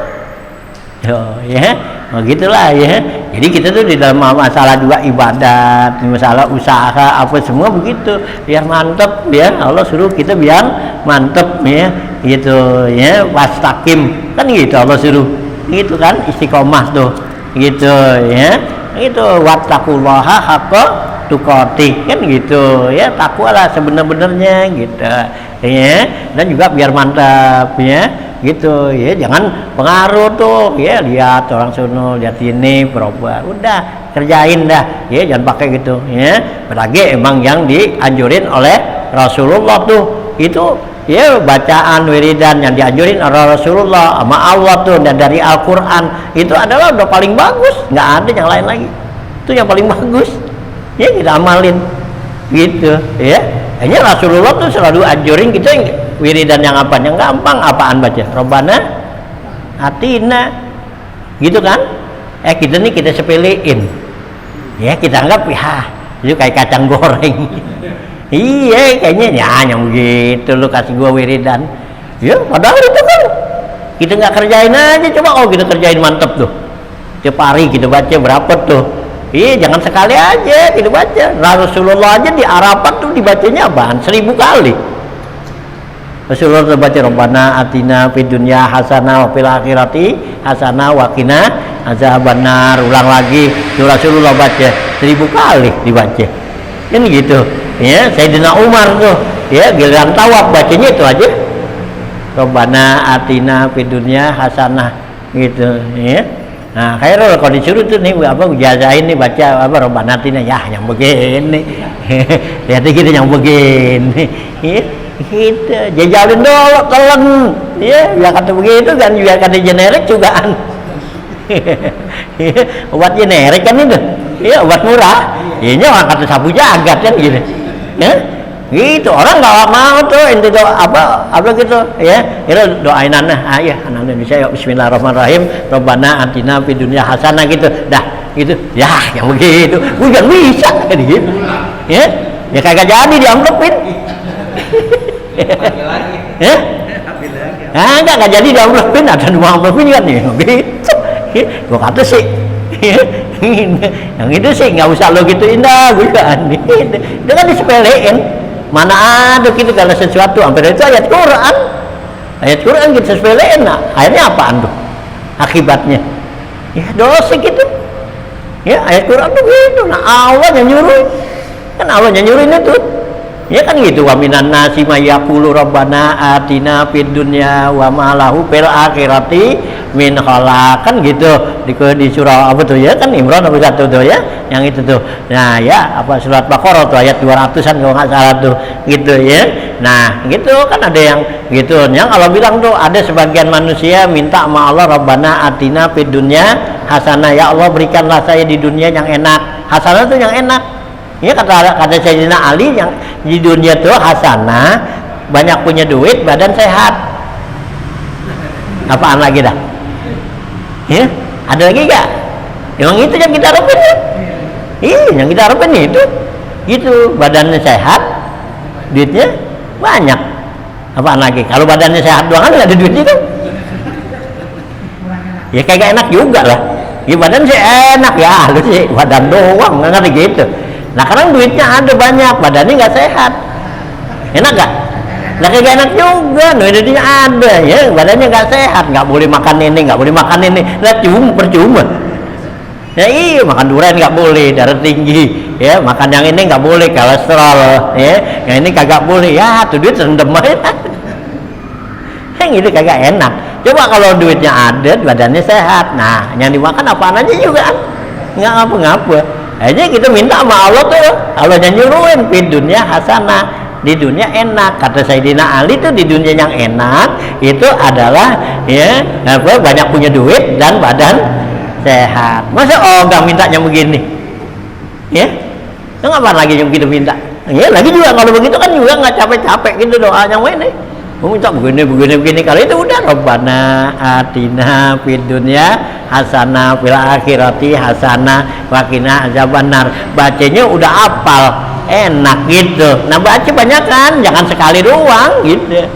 Ya gitulah ya. Jadi kita tuh di dalam masalah juga ibadat, masalah usaha apa semua begitu, biar mantep ya. Allah suruh kita biar mantep ya gitu ya, wastaqim kan gitu Allah suruh gitu kan, istiqomah tuh gitu ya, itu wattaqullaha haqqa tuqatih kan gitu ya, takwalah sebenar-benarnya gitu ya. Dan juga biar mantap ya gitu ya, jangan pengaruh tuh ya, lihat orang sono, lihat ini berubah, udah kerjain dah ya, jangan pakai gitu ya. Apalagi emang yang dianjurin oleh Rasulullah tuh itu ya, bacaan wiridan yang dianjurin oleh Rasulullah sama Allah tuh dan dari Al-Quran itu adalah udah paling bagus, nggak ada yang lain lagi, itu yang paling bagus ya, kita amalin gitu ya. Hanya Rasulullah tuh selalu anjurin kita wiridan yang apa, yang gampang, apaan baca Robbana Atina gitu kan. Kita nih kita sepelein ya, kita anggap ya itu kayak kacang goreng. Iya kayaknya ya yang begitu, lu kasih gua wiridan ya, padahal itu kan kita nggak kerjain aja. Coba kalau kita kerjain mantep tuh, tiap hari kita baca berapa tuh. Iya jangan sekali aja kita baca. Rasulullah aja di Arafat tuh dibacanya apaan 1000 kali. Rasulullah tuh baca Rabbana atina fid dunya hasanah wa fil akhirati hasanah wa qina azabannar. Ulang lagi tuh Rasulullah baca 1000 kali dibaca kan gitu ya. Sayyidina Umar tuh ya giliran tawaf bacanya itu aja, Rabbana atina fid dunya hasanah gitu ya. Nah kayak kalau disuruh tuh nih apa jazain nih baca apa Rabbana atina ya yang begini lihat kita yang begini ya gitu, jajalin dulu telan ya, biar kata begitu kan, biar kata generik jugaan. Obat generik kan itu ya, obat murah ini orang kata sapu jagat kan gitu ya gitu. Orang nggak mau tuh itu apa gitu ya, itu doain anak ya, anak bisa yuk bismillahirrahmanirrahim Rabbana atina fid dunya hasanah gitu dah gitu ya, yang begitu gue nggak bisa kan gitu ya, ya kagak jadi diamplopin ya nggak jadi diamplopin, ada 2 amplopin kan ya gitu. Gue kata sih yang itu sih nggak usah lo gituin dah, gue kan itu kan disepelein. Mana ada gitu kalau sesuatu hampir itu ayat Quran kita sepelein. Nah akhirnya apaan tuh akibatnya ya, dosa gitu ya. Ayat Quran tuh gitu. Nah Allah yang nyuruh kan, Allah yang nyuruh itu ya kan gitu. Wa minan nasi may yaqulu rabbana atina fid dunya wa ma lahu fil akhirati min khalaq kan gitu di surah apa tuh ya kan, Imran nomor 1 tuh ya yang itu tuh. Nah ya apa surat Baqarah tuh ayat 200-an kalau nggak salah tuh gitu ya. Nah gitu kan ada yang gitu yang Allah bilang tuh, ada sebagian manusia minta sama Allah Rabbana atina fid dunya hasanah, ya Allah berikanlah saya di dunia yang enak. Hasanah tuh yang enak ya, kata Sayyidina Ali yang di dunia tuh hasanah, banyak punya duit, badan sehat. Apaan lagi dah ya, ada lagi gak? Emang itu yang kita harapin ya? Iya yang kita harapin itu gitu, badannya sehat, duitnya banyak. Apaan lagi? Kalau badannya sehat doang kan nggak ada duitnya kan ya kagak enak juga lah ya. Badan sih enak ya, lu sih badan doang nggak ngerti gitu Nah sekarang duitnya ada banyak, badannya nggak sehat, enak nggak? Nah kagak enak juga, duitnya ada ya, badannya nggak sehat, nggak boleh makan ini, nggak boleh makan ini, nah percuma. Ya iya, makan durian nggak boleh, darah tinggi, ya makan yang ini nggak boleh, kolesterol, ya yang ini kagak boleh, ya tuh duit rendem aja. Yang itu kagak enak. Coba kalau duitnya ada, badannya sehat, nah yang dimakan apaan aja juga, nggak ngapa-ngapa. Aja kita minta sama Allah tuh, Allah yang nyuruhin di dunia hasanah, di dunia enak. Kata Sayyidina Ali tuh di dunia yang enak itu adalah ya apa, banyak punya duit dan badan sehat. Masa nggak mintanya begini? Ya, itu ngapain lagi yang kita minta? Ya lagi juga kalau begitu kan juga nggak capek-capek gitu doanya ini. Mau minta begini. Kalau itu udah Rabbana atina fid dunya hasanah fil akhirati hasanah wa qina azabannar. Bacanya udah apal, enak gitu. Nah baca banyak kan, jangan sekali doang gitu.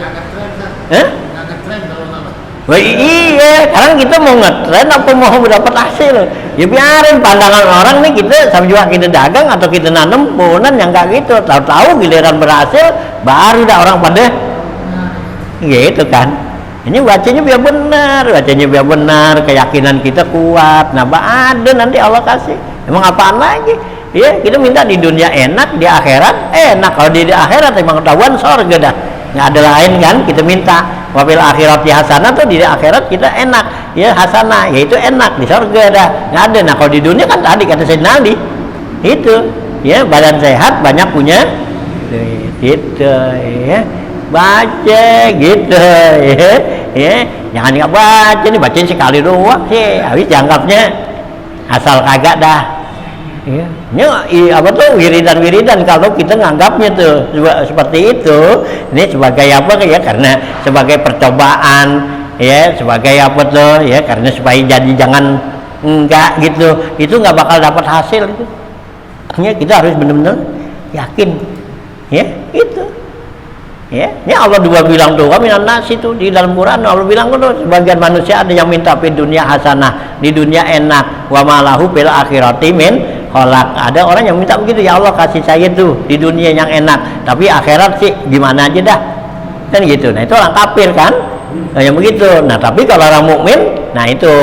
Wah iya, sekarang kita mau ngetren apa mau dapat hasil? Ya biarin pandangan orang nih, kita sama juga kita dagang atau kita nanam pohonan yang kayak gitu. Tahu-tahu giliran berhasil baru dah orang pada gitu kan. Ini bacanya biar benar, keyakinan kita kuat. Nah ada nanti Allah kasih. Emang apaan lagi? Ya kita minta di dunia enak, di akhirat enak. Kalau di akhirat emang ketahuan surga dah. Nggak ada lain kan, kita minta wabil akhirat di hasanah tuh, di akhirat kita enak ya, hasanah yaitu enak di surga dah, nggak ada. Nah kalau di dunia kan tadi kata Sayyidina Ali itu ya, badan sehat banyak punya gitu ya, baca gitu ya jangan nggak baca nih, bacain sekali doang sih habis dianggapnya asal kagak dah. Ya, ini apa tuh wiridan kalau kita nganggapnya tuh seperti itu, ini sebagai apa ya, karena sebagai percobaan ya, sebagai apa tuh ya, karena supaya jadi jangan enggak gitu, itu nggak bakal dapat hasil itu. Ya kita harus benar-benar yakin ya itu ya. Ini Allah juga bilang tuh, minan nas itu di dalam Quran Allah bilang tuh, sebagian manusia ada yang minta di dunia hasanah, di dunia enak, wa malahu fil akhirati min kholak. Ada orang yang minta begitu, ya Allah kasih saya tuh di dunia yang enak, tapi akhirat sih gimana aja dah kan gitu. Nah itu orang kafir kan, nah, yang begitu. Nah tapi kalau orang mukmin, nah itu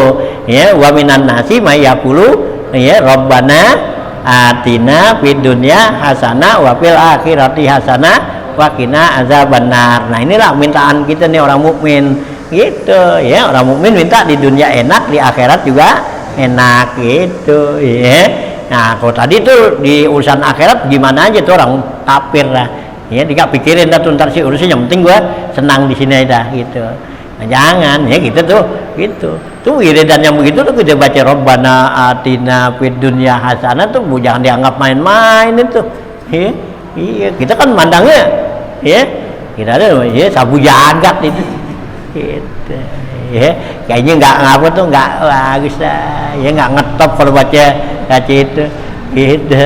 ya, wa minan nasi may yaqulu ya Rabbana atina fid dunya hasanah wa fil akhirati hasanah wa qina azabannar. Nah inilah mintaan kita nih orang mukmin gitu ya. Orang mukmin minta di dunia enak, di akhirat juga enak gitu ya. Nah kalau tadi tuh di urusan akhirat gimana aja tuh orang kafir lah ya, dia pikirin dah tuh ntar sih urusan, yang penting gua senang di sini dah gitu. Nah jangan ya kita tuh gitu tuh wiridan yang begitu tuh kita baca Rabbana atina fid dunya hasanah tuh jangan dianggap main-main itu ya. Iya kita kan mandangnya ya, kita ada ya sabu jagat itu gitu ya, kayaknya nggak ngapa tuh nggak bagus lah ya, nggak ngetop kalau baca itu gitu.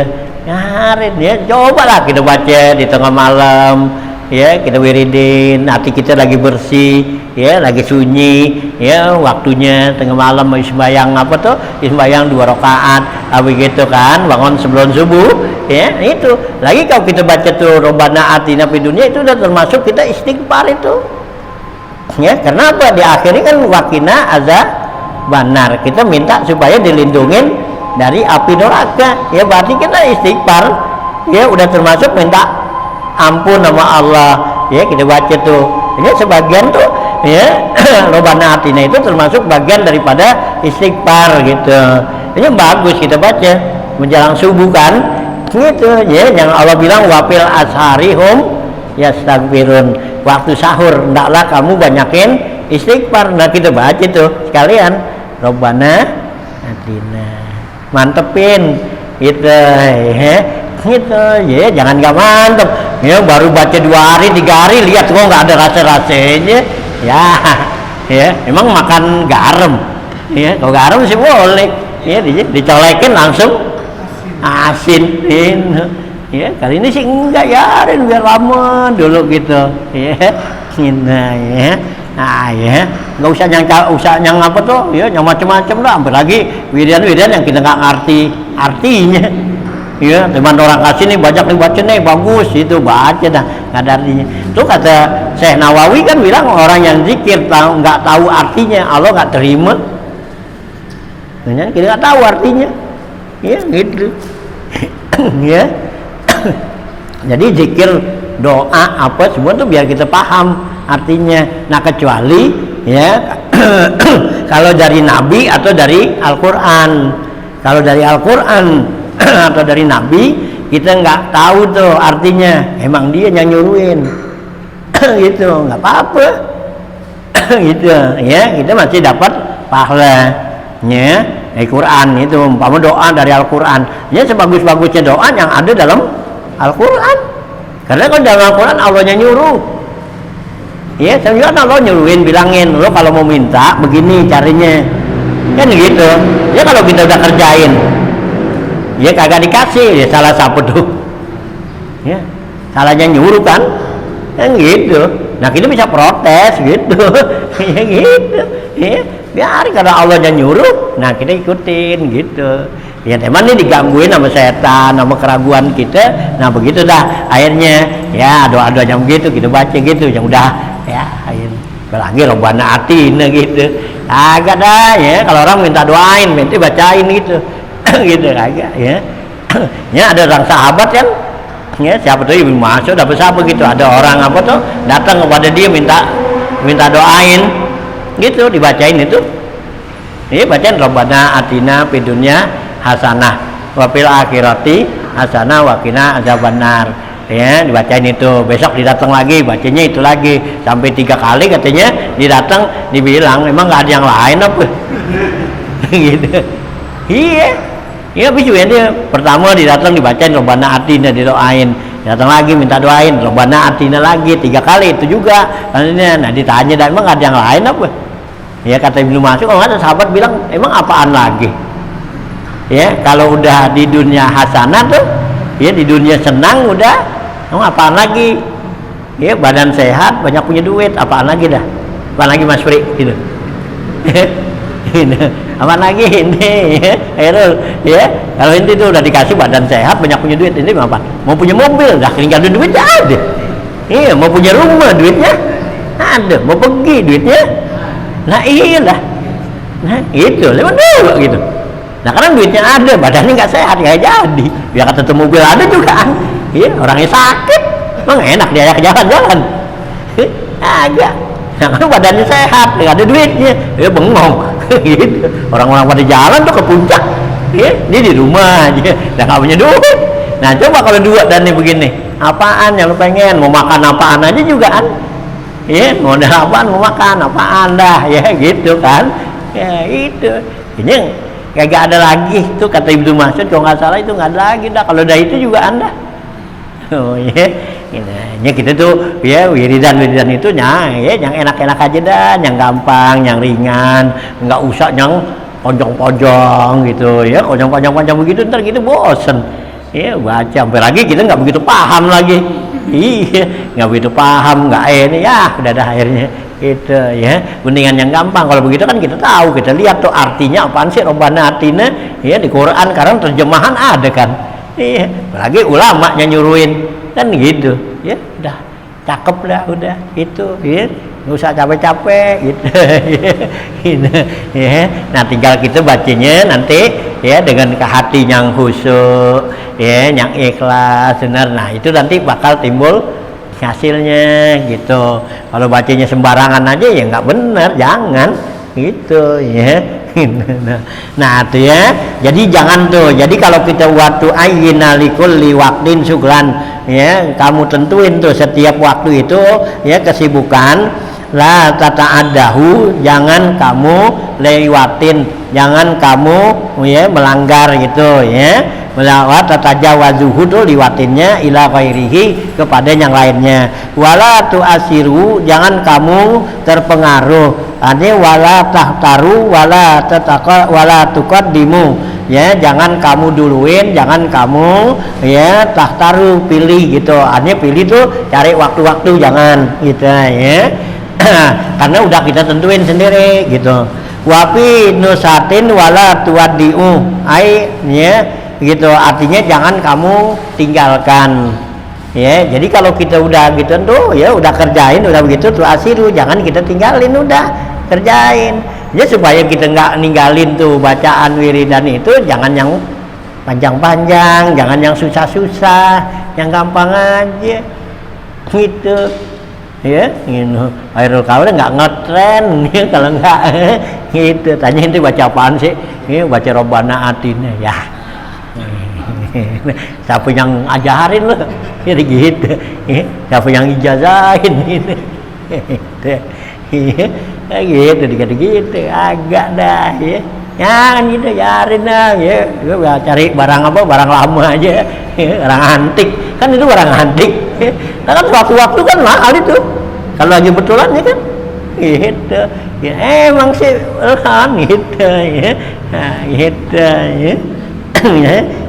Ngarit ya, coba lah kita baca di tengah malam ya, kita wiridin, hati kita lagi bersih ya, lagi sunyi ya, waktunya tengah malam mau sembahyang apa tuh, sembahyang 2 rakaat habis gitu kan, bangun sebelum subuh ya. Itu lagi kalau kita baca tuh Rabbana atina fid dunya, itu udah termasuk kita istighfar itu ya. Karena apa, di akhirnya kan waqina azabannar, kita minta supaya dilindungin dari api neraka ya, berarti kita istighfar ya, udah termasuk minta ampun sama Allah ya. Kita baca tuh ini sebagian tuh ya Rabbana atina itu termasuk bagian daripada istighfar gitu. Ini bagus kita baca menjelang subuh kan gitu ya, yang Allah bilang wafil asharihum yastaghfirun, waktu sahur hendaklah kamu banyakin istighfar. Nah kita baca tuh sekalian Rabbana atina, mantepin gitu ya, gitu ya, jangan nggak mantep ya, baru baca 2 hari 3 hari lihat kok nggak ada rasa-rasanya ya ya, emang makan garam ya, kalau garam sih boleh ya, dicolekin langsung asin ya, kali ini sih enggak ya, biar lama dulu gitu ya. Nah ya, nah ya, nggak usah yang apa tuh ya, yang macam-macam lah, apalagi wiridan yang kita nggak ngerti artinya Ya, teman orang kasih nih banyak nih baca nih bagus itu baca dah nggak ada artinya. Tuh kata Syekh Nawawi kan bilang orang yang zikir nggak tahu artinya Allah nggak terima. Nah, kita nggak tahu artinya, ya gitu. Ya. Jadi zikir, doa apa semua tuh biar kita paham artinya. Nah kecuali ya kalau dari Nabi atau dari Al-Quran. Kalau dari Al-Quran atau dari Nabi kita nggak tahu tuh artinya, emang dia yang nyuruhin. Gitu nggak apa-apa. Gitu ya, kita masih dapat pahalanya dari Quran itu. Umpama doa dari Al-Quran ya, sebagus-bagusnya doa yang ada dalam Al-Quran, karena kalau dalam Al-Quran Allahnya nyuruh. Ya, sebenarnya Allah nyuruhin, bilangin lo kalau mau minta begini caranya, kan gitu. Ya kalau kita udah kerjain, ya kagak dikasih, ya salah siapa tuh? Ya, salahnya nyuruh kan gitu. Nah kita bisa protes gitu, ya gitu. Ya, biar karena Allahnya nyuruh, nah kita ikutin gitu. Ya teman ini digangguin sama setan, sama keraguan kita. Nah begitu dah akhirnya ya doa-doa yang begitu kita baca gitu, yang udah ya akhirnya lagi Rabbana atina gitu. Agak dah ya, kalau orang minta doain, minta bacain gitu. Gitu agak ya. Ya ada orang sahabat kan, ya siapa tuh Ibnu Mas'ud dapat siapa gitu, ada orang apa tuh datang kepada dia minta doain gitu, dibacain itu. Ini bacain Rabbana atina fid dunya hasanah wa fil akhirati hasanah wa qina adzabannar. Ya, dibacain itu. Besok didatang lagi, bacanya itu lagi sampai 3 kali katanya. Didatang dibilang emang nggak ada yang lain apa? Gitu. Iya. Iya bisu ya, dia pertama didatang dibacain Rabbana atina, didoain. Datang lagi minta doain Rabbana atina lagi 3 kali itu juga. Nah ditanya emang nggak ada yang lain apa? Ya kata Ibnu Mas'ud, kalau ada sahabat bilang emang apaan lagi? Ya kalau udah di dunia hasanah tuh, ya di dunia senang udah, emang apaan lagi? Ya badan sehat, banyak punya duit, apaan lagi dah? Apaan lagi Mas Fri? Gitu. Apaan lagi ini? Ya kalau ini tuh udah dikasih badan sehat, banyak punya duit, ini apa? Mau punya mobil, dah tinggal duitnya ada. Iya mau punya rumah, duitnya ada. Mau pergi duitnya, nah iyalah, nah itu lewat dulu gitu. Nah karena duitnya ada, badannya nggak sehat, nggak jadi. Biar kata mobil ada juga, iya orangnya sakit, emang enak diajak jalan-jalan, agak. Nah kan badannya sehat, nggak ada duitnya, dia bengong, gitu. Orang-orang pada jalan tuh ke puncak, ya, dia di rumah aja, nggak punya duit. Nah coba kalau dua dan nih begini, apaan yang lu pengen, mau makan apaan aja juga kan? Ya, mau ada apaan, mau makan apaan dah, ya gitu kan? Ya itu, ini kagak ada lagi tuh kata Ibnu Mas'ud kalau nggak salah itu nggak ada lagi dah. Kalau udah itu juga anda. Oh ya, ya kita tuh ya wiridan itu ya yang enak-enak aja dah, yang gampang, yang ringan, nggak usah yang ponjong-ponjong gitu ya, ponjong-ponjong begitu ntar gitu bosen. Ya baca sampai lagi kita nggak begitu paham lagi. Iya, nggak begitu paham, nggak ini ya udah dah akhirnya gitu ya. Mendingan yang gampang. Kalau begitu kan kita tahu, kita lihat tuh artinya apaan sih Rabbana atina ya di Quran, karena terjemahan ada kan. Iya, apalagi ulama yang nyuruhin kan gitu ya, udah cakep lah udah itu ya, nggak usah capek-capek gitu. Ya. Nah tinggal kita bacanya nanti ya dengan ke hati yang khusyuk ya, yang ikhlas benar. Nah itu nanti bakal timbul hasilnya gitu. Kalau bacanya sembarangan aja ya nggak benar, jangan gitu ya. Nah itu ya, jadi jangan tuh. Jadi kalau kita waktu ayyina likulli waqtin syuglan ya, kamu tentuin tuh setiap waktu itu ya kesibukan, la tata'addahu, jangan kamu lewatin, jangan kamu ya melanggar gitu ya, melawat tatajawazuhu tuh liwatinnya ila ghairihi, kepada yang lainnya. Wala tu'asiru, jangan kamu terpengaruh. Artinya wala tahtaru wala tataka wala tuqaddimu ya, jangan kamu duluin, jangan kamu ya tahtaru pilih gitu. Artinya pilih tuh cari waktu-waktu, jangan gitu ya. Karena udah kita tentuin sendiri gitu. Wafi nusatin wala tuwaddiu, ai ya gitu. Artinya jangan kamu tinggalkan. Ya, jadi kalau kita udah gitu tuh, ya udah kerjain, udah begitu tuh asiru, jangan kita tinggalin, udah kerjain. Ya supaya kita nggak ninggalin tuh bacaan wiridan itu, jangan yang panjang-panjang, jangan yang susah-susah, yang gampang aja, gitu. Ya, gitu. Airul Kaul nggak ngetren, ya, kalau nggak, gitu. Tanya itu baca apaan sih? Ya, baca Robbana Atina, ya. Siapa yang ajarin lo? Jadi gitu. Siapa yang ijazahin gitu. Gitu gitu agak dah ya. Jangan gitu, ajarin dah ya. Gua cari barang apa? Barang lama aja. Barang antik. Kan itu barang antik. Nah, kan waktu-waktu kan mahal itu. Kalau lagi betulan ya kan. Gitu. Ya emang sih kan gitu ya. Nah, gitu ya.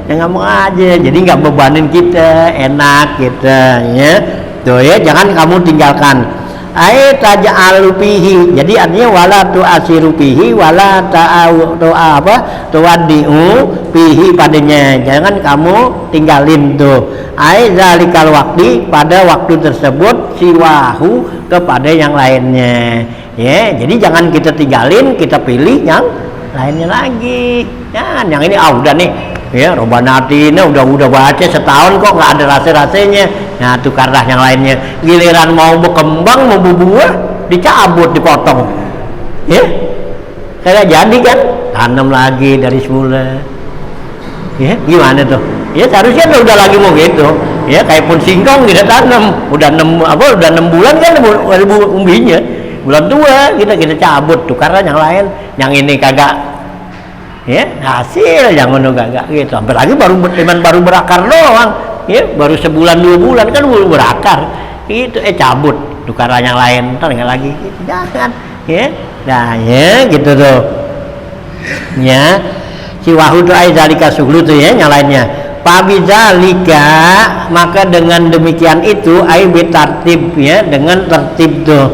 Ya nggak mau aja, jadi nggak bebanin kita, enak kita ya. Tuh ya, jangan kamu tinggalkan. Taj'alu fihi, jadi artinya wala tu'asiru fihi wala tuwaddi'u fihi padanya, jangan kamu tinggalin tuh. Zalikal waqti, pada waktu tersebut, siwahu, kepada yang lainnya ya. Jadi jangan kita tinggalin, kita pilih yang lainnya lagi. Jangan yang ini udah nih ya, Robbana Atina udah baca setahun kok nggak ada rasa-rasanya. Nah, tukarlah yang lainnya. Giliran mau berkembang, mau berbuah, dicabut, dipotong. Ya, kayak jadi kan, tanam lagi dari semula. Ya, gimana tuh? Ya, seharusnya udah lagi mau gitu. Ya, kayak pun singkong kita tanam, udah 6 bulan kan umbinya. Bulan 2 kita cabut, tukarlah yang lain. Yang ini kagak ya hasil, yang ngono gak gitu. Sampai lagi baru berakar doang ya, baru sebulan 2 bulan kan baru berakar itu cabut, tukarlah yang lain, ntar nggak lagi gitu. Jangan ya. Nah ya gitu tuh ya. Si wahudu aizalika suglu tuh ya, yang lainnya pabizalika, maka dengan demikian itu bitartib ya, dengan tertib tuh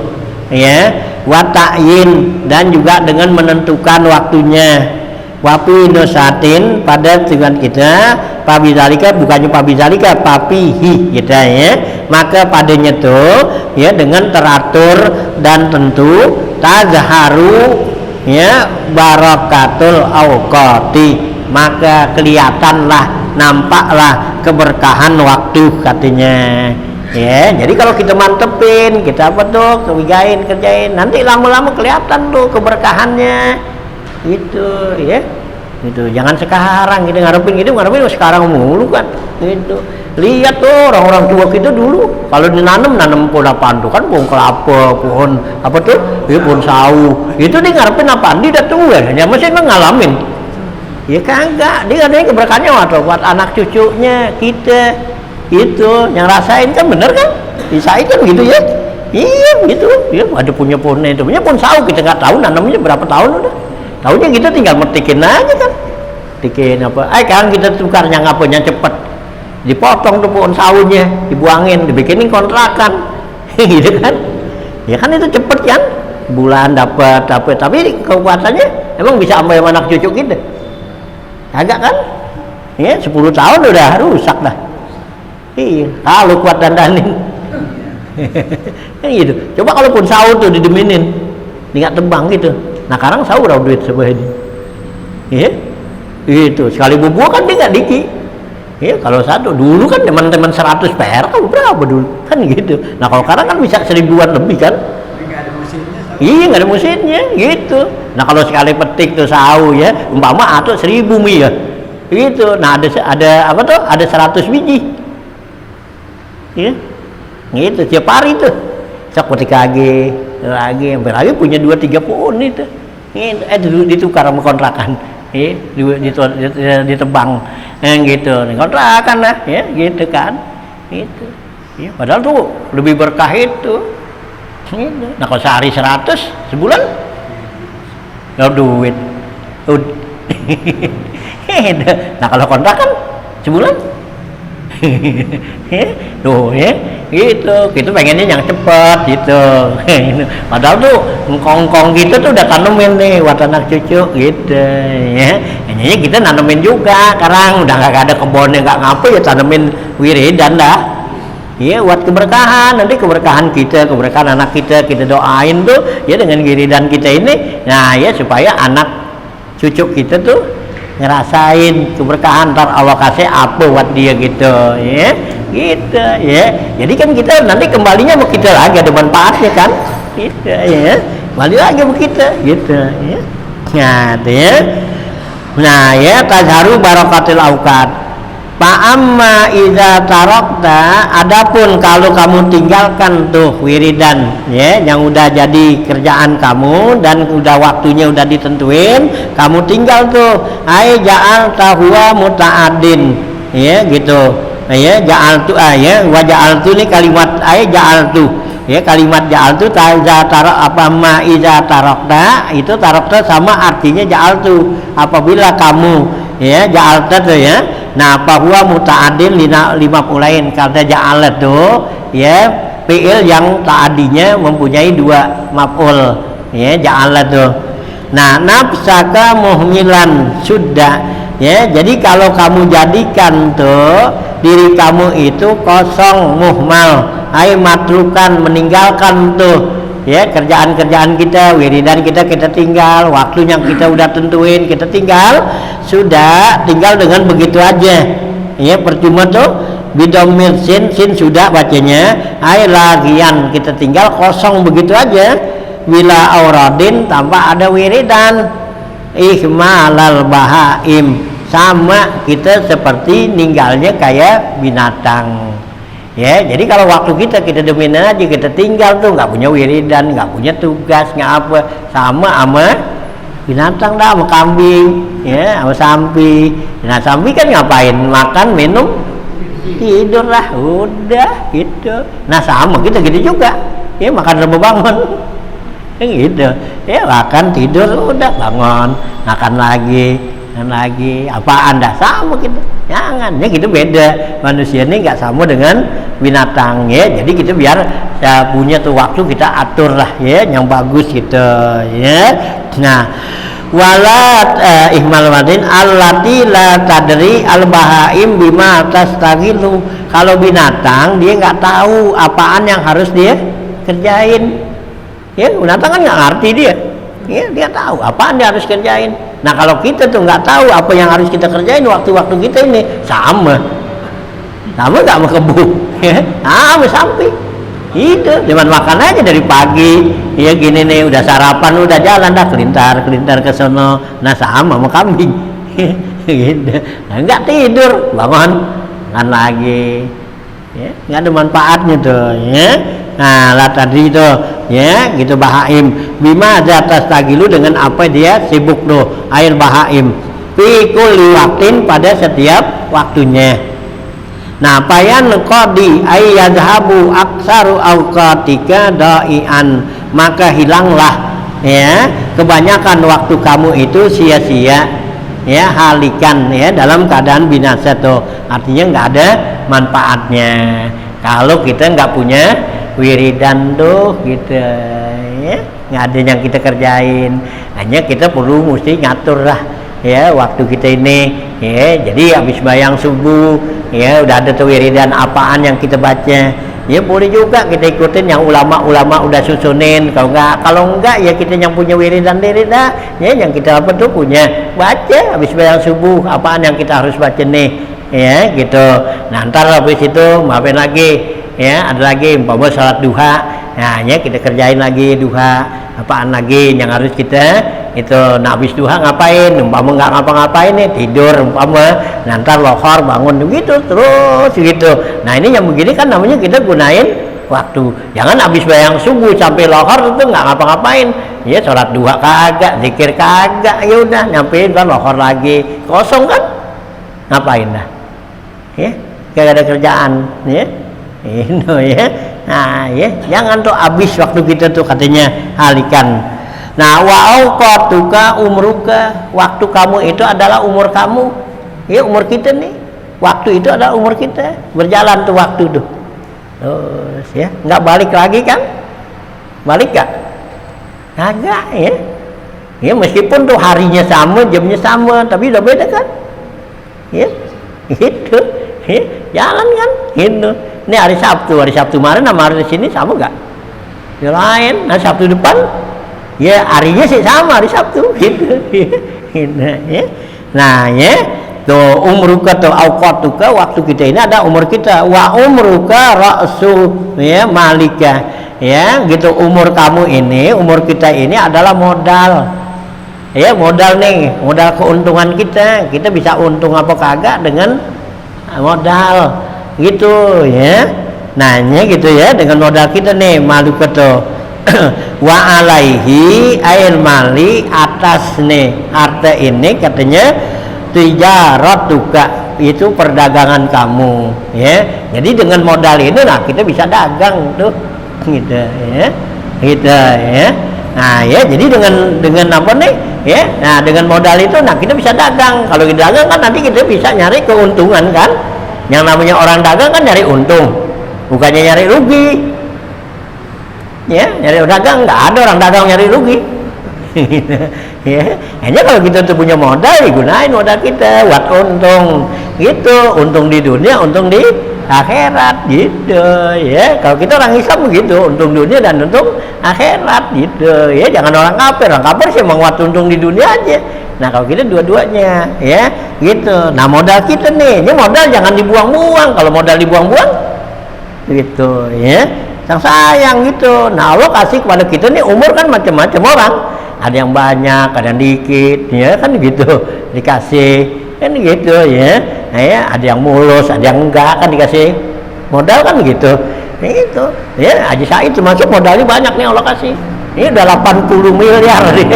ya, wa ta'yin, dan juga dengan menentukan waktunya. Wapi nosatin, pada tujuan kita, pabizalika, bukannya pabizalika, papihi kita ya, maka padanya tuh ya, dengan teratur dan tentu, tazharu ya barakatul awqati, maka kelihatanlah, nampaklah keberkahan waktu katanya ya. Jadi kalau kita mantepin, kita apa tuh, kerjain, nanti lama-lama kelihatan tuh keberkahannya gitu ya. Gitu, jangan sekarang kita ngarepin sekarang mulu kan gitu. Lihat tuh orang-orang tua kita dulu kalau nanam pohon apaan tuh, kan pohon kelapa, pohon apa tuh ya, pohon sawu, itu dia ngarepin apaan, dia udah tua ya, masih ngalamin ya kagak, dia katanya keberkahannya buat anak cucunya kita itu yang rasain, kan bener kan, bisa kan gitu ya. Iya gitu ya, ada punya pohonnya itu, punya pohon sawu, kita nggak tahu nanamnya berapa tahun udah. Tahunya kita tinggal metikin aja kan, tikin apa, kan kita tukar yang apanya cepet, dipotong tuh pohon sawunya, dibuangin, dibikinin kontrakan, gitu kan, ya kan itu cepet kan, bulan dapat, tapi kekuatannya emang bisa sampai anak cucu kita, agak kan, ya 10 tahun udah rusak dah, iya, kalau kuat dandanin, gitu. Coba kalau pohon sawu tuh dideminin, nggak tebang gitu. Nah sekarang saya udah duit sebegini, ya, itu sekali bubuh kan dia nggak dikit, ya. Kalau satu dulu kan teman-teman 100 perak berapa dulu kan gitu. Nah kalau sekarang kan bisa 1000-an lebih kan, nggak ada musimnya. Iya nggak ada musimnya gitu. Nah kalau sekali petik tuh sawu ya, umpama atau 1000 mie ya, gitu. Nah ada apa tuh, ada 100 biji, ya, gitu tiap hari tuh. Sok petik lagi sampai lagi punya 2-3 pohon itu. Ditukar sama kontrakan, ditebang, gitu, kontrakan lah, ya, gitu kan, gitu, ya, padahal tuh lebih berkah itu, gitu. Nah kalau sehari 100, sebulan, nggak duit, nah kalau kontrakan sebulan, Tuh ya, gitu. Kita pengennya yang cepet gitu. Padahal tuh ngkong gitu tuh udah tanemin nih buat anak cucu gitu ya. Hanya kita nanemin juga. Sekarang udah nggak ada kebunnya nggak ngapa ya tanemin wiridan dah. Ya buat keberkahan, nanti keberkahan kita, keberkahan anak kita doain tuh ya dengan wiridan kita ini. Nah ya supaya anak cucu kita tuh ngerasain keberkahan, ntar Allah kasih apa buat dia gitu ya, gitu ya. Jadi kan kita nanti kembalinya sama kita lagi, ada manfaatnya kan gitu ya, kembali lagi sama kita gitu ya. Nah itu ya, nah ya tazharu barakatil auqat. Fa'amma iza tarakta, adapun kalau kamu tinggalkan tuh wiridan ya yang udah jadi kerjaan kamu dan udah waktunya udah ditentuin, kamu tinggal tuh ai ja'al tahwa muta'addin ya gitu ya, ja'al tu ya wa ja'al tu ini kalimat ai ja'al tu ya, kalimat ja'al tu iza tarak apa ma iza tarakta itu tarakta sama artinya ja'al tu apabila kamu ya ja'al tu ya. Nah, bahwa muta'adin lima pulain kata ja'alat tuh ya fi'il yang ta'adinya mempunyai dua maf'ul ya ja'alat tuh. Nah, nafsaka muhmilan sudah ya, jadi kalau kamu jadikan tuh diri kamu itu kosong muhmal ai matrukan meninggalkan tuh ya kerjaan-kerjaan kita, wiridan kita tinggal, waktu yang kita udah tentuin kita tinggal, sudah tinggal dengan begitu aja ya, percuma tuh bidomir sin sudah bacanya ai lagian kita tinggal kosong begitu aja bila auradin tanpa ada wiridan ihmalal bahaim, sama kita seperti ninggalnya kayak binatang. Ya, jadi kalau waktu kita dominan aja, kita tinggal tuh nggak punya wiridan, nggak punya tugas, nggak apa, sama binatang dah, sama kambing, ya, sama sapi. Nah, sapi kan ngapain? Makan, minum, tidur lah, udah gitu. Nah, sama kita gitu juga, ya makan sampai bangun, gitu. Ya makan, tidur, udah bangun, makan lagi, apaan dah sama gitu. Jangan, ya gitu beda. Manusia ini nggak sama dengan binatang ya. Jadi kita biar ya, punya tuh waktu kita atur lah ya, yang bagus gitu ya. Nah, walat ihmal madin allati la tadri al bahaim bima tastagilu. Kalau binatang dia nggak tahu apaan yang harus dia kerjain. Ya, binatang kan nggak ngerti dia. Ya, dia tahu apaan dia harus kerjain. Nah, kalau kita tuh nggak tahu apa yang harus kita kerjain waktu-waktu kita ini sama nggak mau kebun ya, sama sapi itu cuman makan aja dari pagi ya gini nih, udah sarapan udah jalan dah kelintar ke sono. Nah, sama kambing gitu. Nah, nggak tidur bangun makan lagi ya, nggak ada manfaatnya tuh ya. Nah, lah tadi itu ya gitu bahaim bima atas tagilu dengan apa dia sibuk tuh air bahaim fi kulli waktin pada setiap waktunya. Nah, payan qadi ay yadhabu aksaru auqatika da'ian, maka hilanglah ya kebanyakan waktu kamu itu sia-sia ya, halikan ya dalam keadaan binasa tuh, artinya nggak ada manfaatnya kalau kita nggak punya wiridan tuh gitu ya, nggak ada yang kita kerjain. Hanya kita perlu mesti ngatur lah ya waktu kita ini ya. Jadi habis bayang subuh ya udah ada tuh wiridan apaan yang kita baca ya, boleh juga kita ikutin yang ulama udah susunin. Kalau enggak ya kita yang punya wiridan diri dah ya, yang kita apa tuh punya baca habis bayang subuh apaan yang kita harus baca nih ya gitu. Nah, ntar habis itu maafin lagi ya, ada lagi umpama salat duha. Nah, ya kita kerjain lagi duha, apaan lagi yang harus kita itu. Nah, habis duha ngapain? Umpama nggak ngapa-ngapain nih, tidur umpama, nanti lohor bangun gitu terus gitu. Nah, ini yang begini kan namanya kita gunain waktu. Jangan habis bayang subuh sampai lohor itu nggak ngapa-ngapain ya, salat duha kagak, zikir kagak, ya udah nyampein kan lohor lagi, kosong kan, ngapain dah ya, kayak ada kerjaan ya. Ini ya, nah ya, jangan tuh habis waktu kita tuh katanya halikan. Nah, wa auqatuka umruka, waktu kamu itu adalah umur kamu ya, umur kita nih waktu itu adalah umur kita, berjalan tuh waktu tuh. Terus ya, nggak balik lagi kan? Balik gak? Kagak ya. Ya meskipun tuh harinya sama, jamnya sama, tapi udah beda kan? Ya, gitu. Ya, jalan kan? Gitu. Ini hari Sabtu kemarin sama hari sini sama gak? Ya lain. Nah Sabtu depan, ya harinya sih sama hari Sabtu. Gitu. Gitu ya. Nah ya. Tuh umruka tuh awqatuka, waktu kita ini ada umur kita, wa umruka ra'su ya malika ya, gitu. Umur kamu ini, umur kita ini adalah modal ya, modal nih, modal keuntungan kita bisa untung apa kagak dengan modal gitu ya. Nanya gitu ya, dengan modal kita nih malika tuh wa alaihi ail mali, atas nih harta ini katanya tijaratuka, itu perdagangan kamu ya. Jadi dengan modal ini nah kita bisa dagang tuh gitu ya, gitu ya. Nah ya, jadi dengan apa nih ya, nah dengan modal itu nah kita bisa dagang. Kalau kita dagang kan nanti kita bisa nyari keuntungan kan. Yang namanya orang dagang kan nyari untung, bukannya nyari rugi ya. Nyari dagang, nggak ada orang dagang nyari rugi. Ya, hanya kalau kita tuh punya modal, digunain modal kita buat untung gitu, untung di dunia, untung di akhirat gitu ya. Kalau kita orang Islam begitu, untung dunia dan untung akhirat gitu ya. Jangan orang kafir sih mau buat untung di dunia aja. Nah kalau kita dua-duanya ya gitu. Nah modal kita nih, ini modal jangan dibuang-buang. Kalau modal dibuang-buang gitu ya, sayang gitu. Nah Allah kasih kepada kita nih umur kan macam-macam orang. Ada yang banyak, ada yang dikit, ya kan gitu, dikasih kan gitu ya. Nah, ya ada yang mulus, ada yang enggak kan dikasih modal kan gitu. Nah, itu ya Haji Said termasuk modalnya banyak nih Allah kasih. Ini udah 80 miliar nih.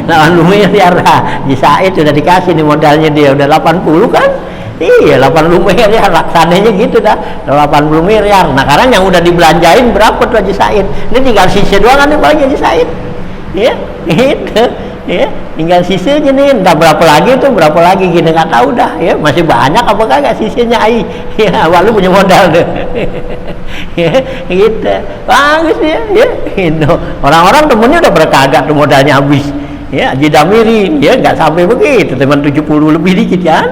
80 miliar Haji Said udah dikasih nih modalnya, dia udah 80 kan. Iya 80 miliar laksananya gitu dah, 80 miliar. Nah sekarang yang udah dibelanjain berapa tuh Haji Said? Ini tinggal sisa doang kan nih Pak Haji Said ya, gitu ya, tinggal sisanya nih, entah berapa lagi tuh, berapa lagi kita nggak tahu dah ya, masih banyak apa kagak sisanya ai ya, walau punya modal deh. Ya gitu, bagus ya, gitu. Orang-orang temennya udah berkagak tuh modalnya habis ya. Haji Damiri ya nggak sampai begitu, teman 70 lebih dikit kan.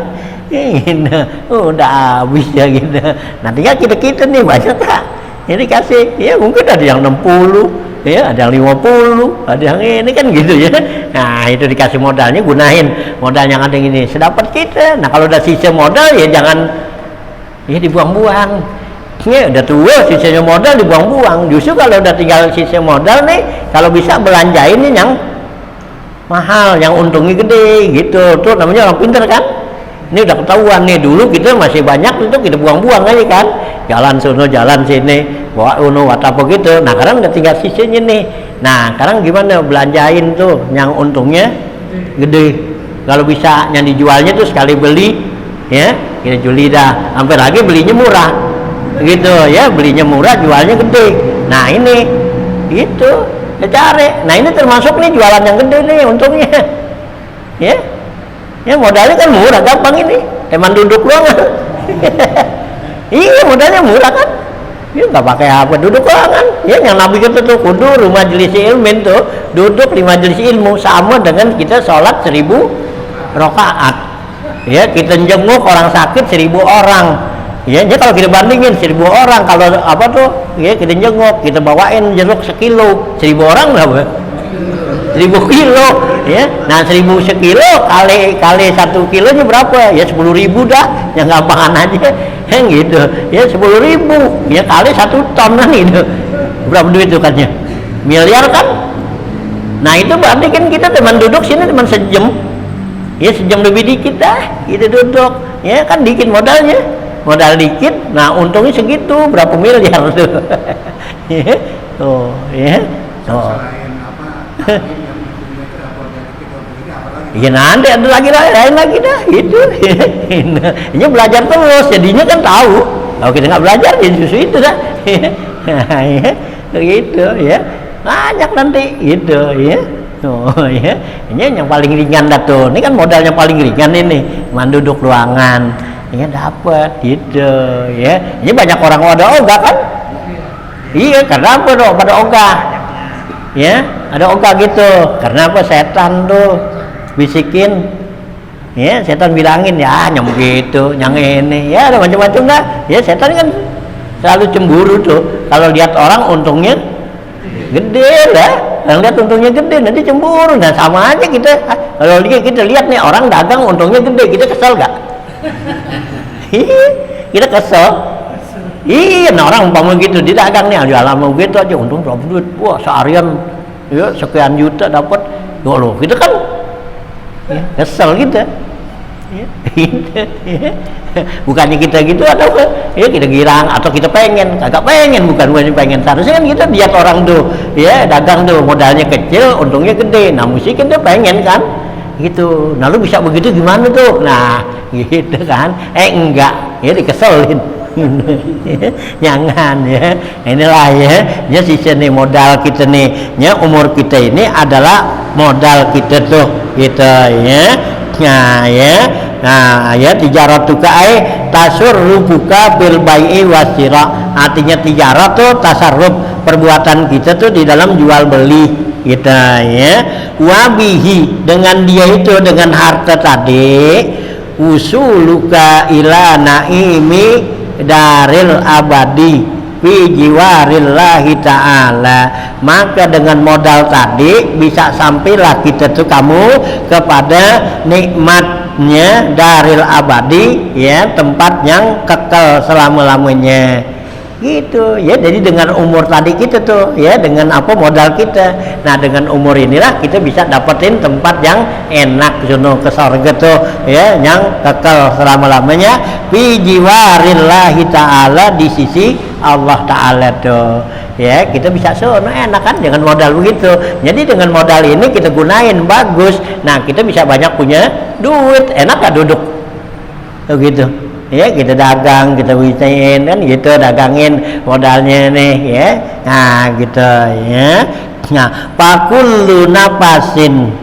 Gitu. Udah habis ya gitu. Nanti kan kita nih banyak tak ini kasih ya, mungkin ada yang 60 ya, ada yang 50, ada yang ini kan gitu ya. Nah itu dikasih modalnya, gunain modal yang ada ini sedapat kita. Nah kalau udah sisa modal ya jangan ya dibuang-buang ya, udah tua sisanya modal dibuang-buang. Justru kalau udah tinggal sisa modal nih, kalau bisa belanjain nih yang mahal, yang untungnya gede gitu. Tuh namanya orang pintar kan. Ini udah ketahuan nih, dulu kita masih banyak itu kita buang-buang aja kan, jalan sono jalan sini bawa uno apa gitu. Nah sekarang udah tinggal sisanya nih. Nah sekarang gimana belanjain tuh yang untungnya gede. Kalau bisa yang dijualnya tuh sekali beli ya kita juli dah, sampai lagi belinya murah gitu ya, belinya murah jualnya gede. Nah ini itu ya cari. Nah ini termasuk nih jualan yang gede nih untungnya ya. Ya modalnya kan murah, gampang ini, teman duduk doang. Iya modalnya murah kan, ya nggak pakai apa, duduk doang kan. Ya yang Nabi kita tuh kudu rumah majelis ilmu tuh, duduk di majelis ilmu sama dengan kita sholat 1000 rakaat. Ya kita jenguk orang sakit 1000 orang. Ya jadi kalau kita bandingin 1000 orang, kalau apa tuh, ya kita jenguk, kita bawain jeruk sekilo, 1000 orang berapa? 1000 kilo ya. Nah 1000 sekilo kali 1 kilonya berapa ya, 10.000 dah, yang gampangan aja yang gitu ya, 10.000 ya kali 1 ton kan itu berapa duit tuh katanya, miliar kan. Nah itu berarti kan kita teman duduk sini teman sejam ya, sejam lebih dikit dah kita duduk ya kan, dikit modalnya, modal dikit. Nah untungnya segitu, berapa miliar tuh. Ya tuh ya tuh. Ya nanti ada lagi lain lagi dah itu. Ini belajar terus, jadinya kan tahu. Kalau kita nggak belajar ya justru itu dah. Ya, gitu ya, banyak nanti gitu ya. Oh ya, ini yang paling ringan dah tuh. Ini kan modalnya paling ringan ini, cuma duduk ruangan, ya dapat gitu ya. Ini banyak orang ada ogah kan? Iya, karena apa dong pada ogah? Ya, ada ogah gitu. Karena apa? Setan tuh bisikin, ya setan bilangin ya nyam gitu, yang ini, ya ada macam-macam dah. Ya setan kan selalu cemburu tuh. Kalau lihat orang untungnya gede lah. Yang lihat untungnya gede nanti cemburu. Nah sama aja kita kalau kita lihat nih orang dagang untungnya gede, kita kesel gak? Kita kesel. Iya, nah orang umpama gitu di dagang nih jualan mau gitu aja untung berapa duit, wah seharian ya sekian juta dapat. Loh kita kan ya, kesel gitu ya, bukannya kita gitu atau ya kita girang atau kita pengen, kagak pengen, bukan pengen. Seharusnya kan kita lihat orang tuh ya dagang tuh modalnya kecil untungnya gede, nah mesti kita pengen kan gitu. Nah lu bisa begitu gimana tuh, nah gitu kan, enggak ya dikeselin. Jangan ya, inilah ya sisa nih modal kita nih ya, umur kita ini adalah modal kita tuh gitu ya. Nah ya tijaratuka tasurrubuka bil bai'i wasira, artinya tijarat tuh tasarruf perbuatan kita tuh di dalam jual beli gitu ya. Wabihi dengan dia itu, dengan harta tadi, usuluka ila naimi daril abadi fi jiwarillahi ta'ala, maka dengan modal tadi bisa sampailah kita tuh kamu kepada nikmatnya daril abadi ya, tempat yang kekal selama-lamanya gitu ya. Jadi dengan umur tadi kita tuh ya, dengan apa modal kita, nah dengan umur inilah kita bisa dapetin tempat yang enak jono ke surga tuh ya, yang kekal selama-lamanya fi jiwarillahi ta'ala, di sisi Allah Ta'ala tuh ya. Kita bisa sono enak kan dengan modal begitu. Jadi dengan modal ini kita gunain bagus, nah kita bisa banyak punya duit, enak gak duduk begitu ya. Kita dagang, kita bisain kan gitu, dagangin modalnya nih ya, nah gitu ya. Nah pakullu napasin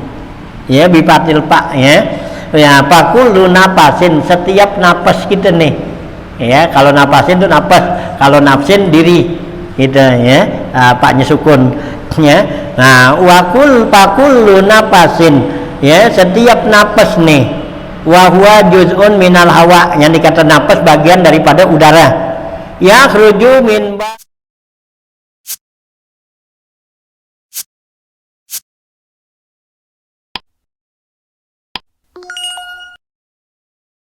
ya, bipatil pak ya, pakullu napasin, setiap napas kita nih ya. Kalau napasin itu napas, kalau nafsin diri gitu ya, paknya sukun ya. Nah pakullu napasin ya, setiap napas nih, wa huwa juz'un minal hawa, yang dikata napas bagian daripada udara, yakhruju min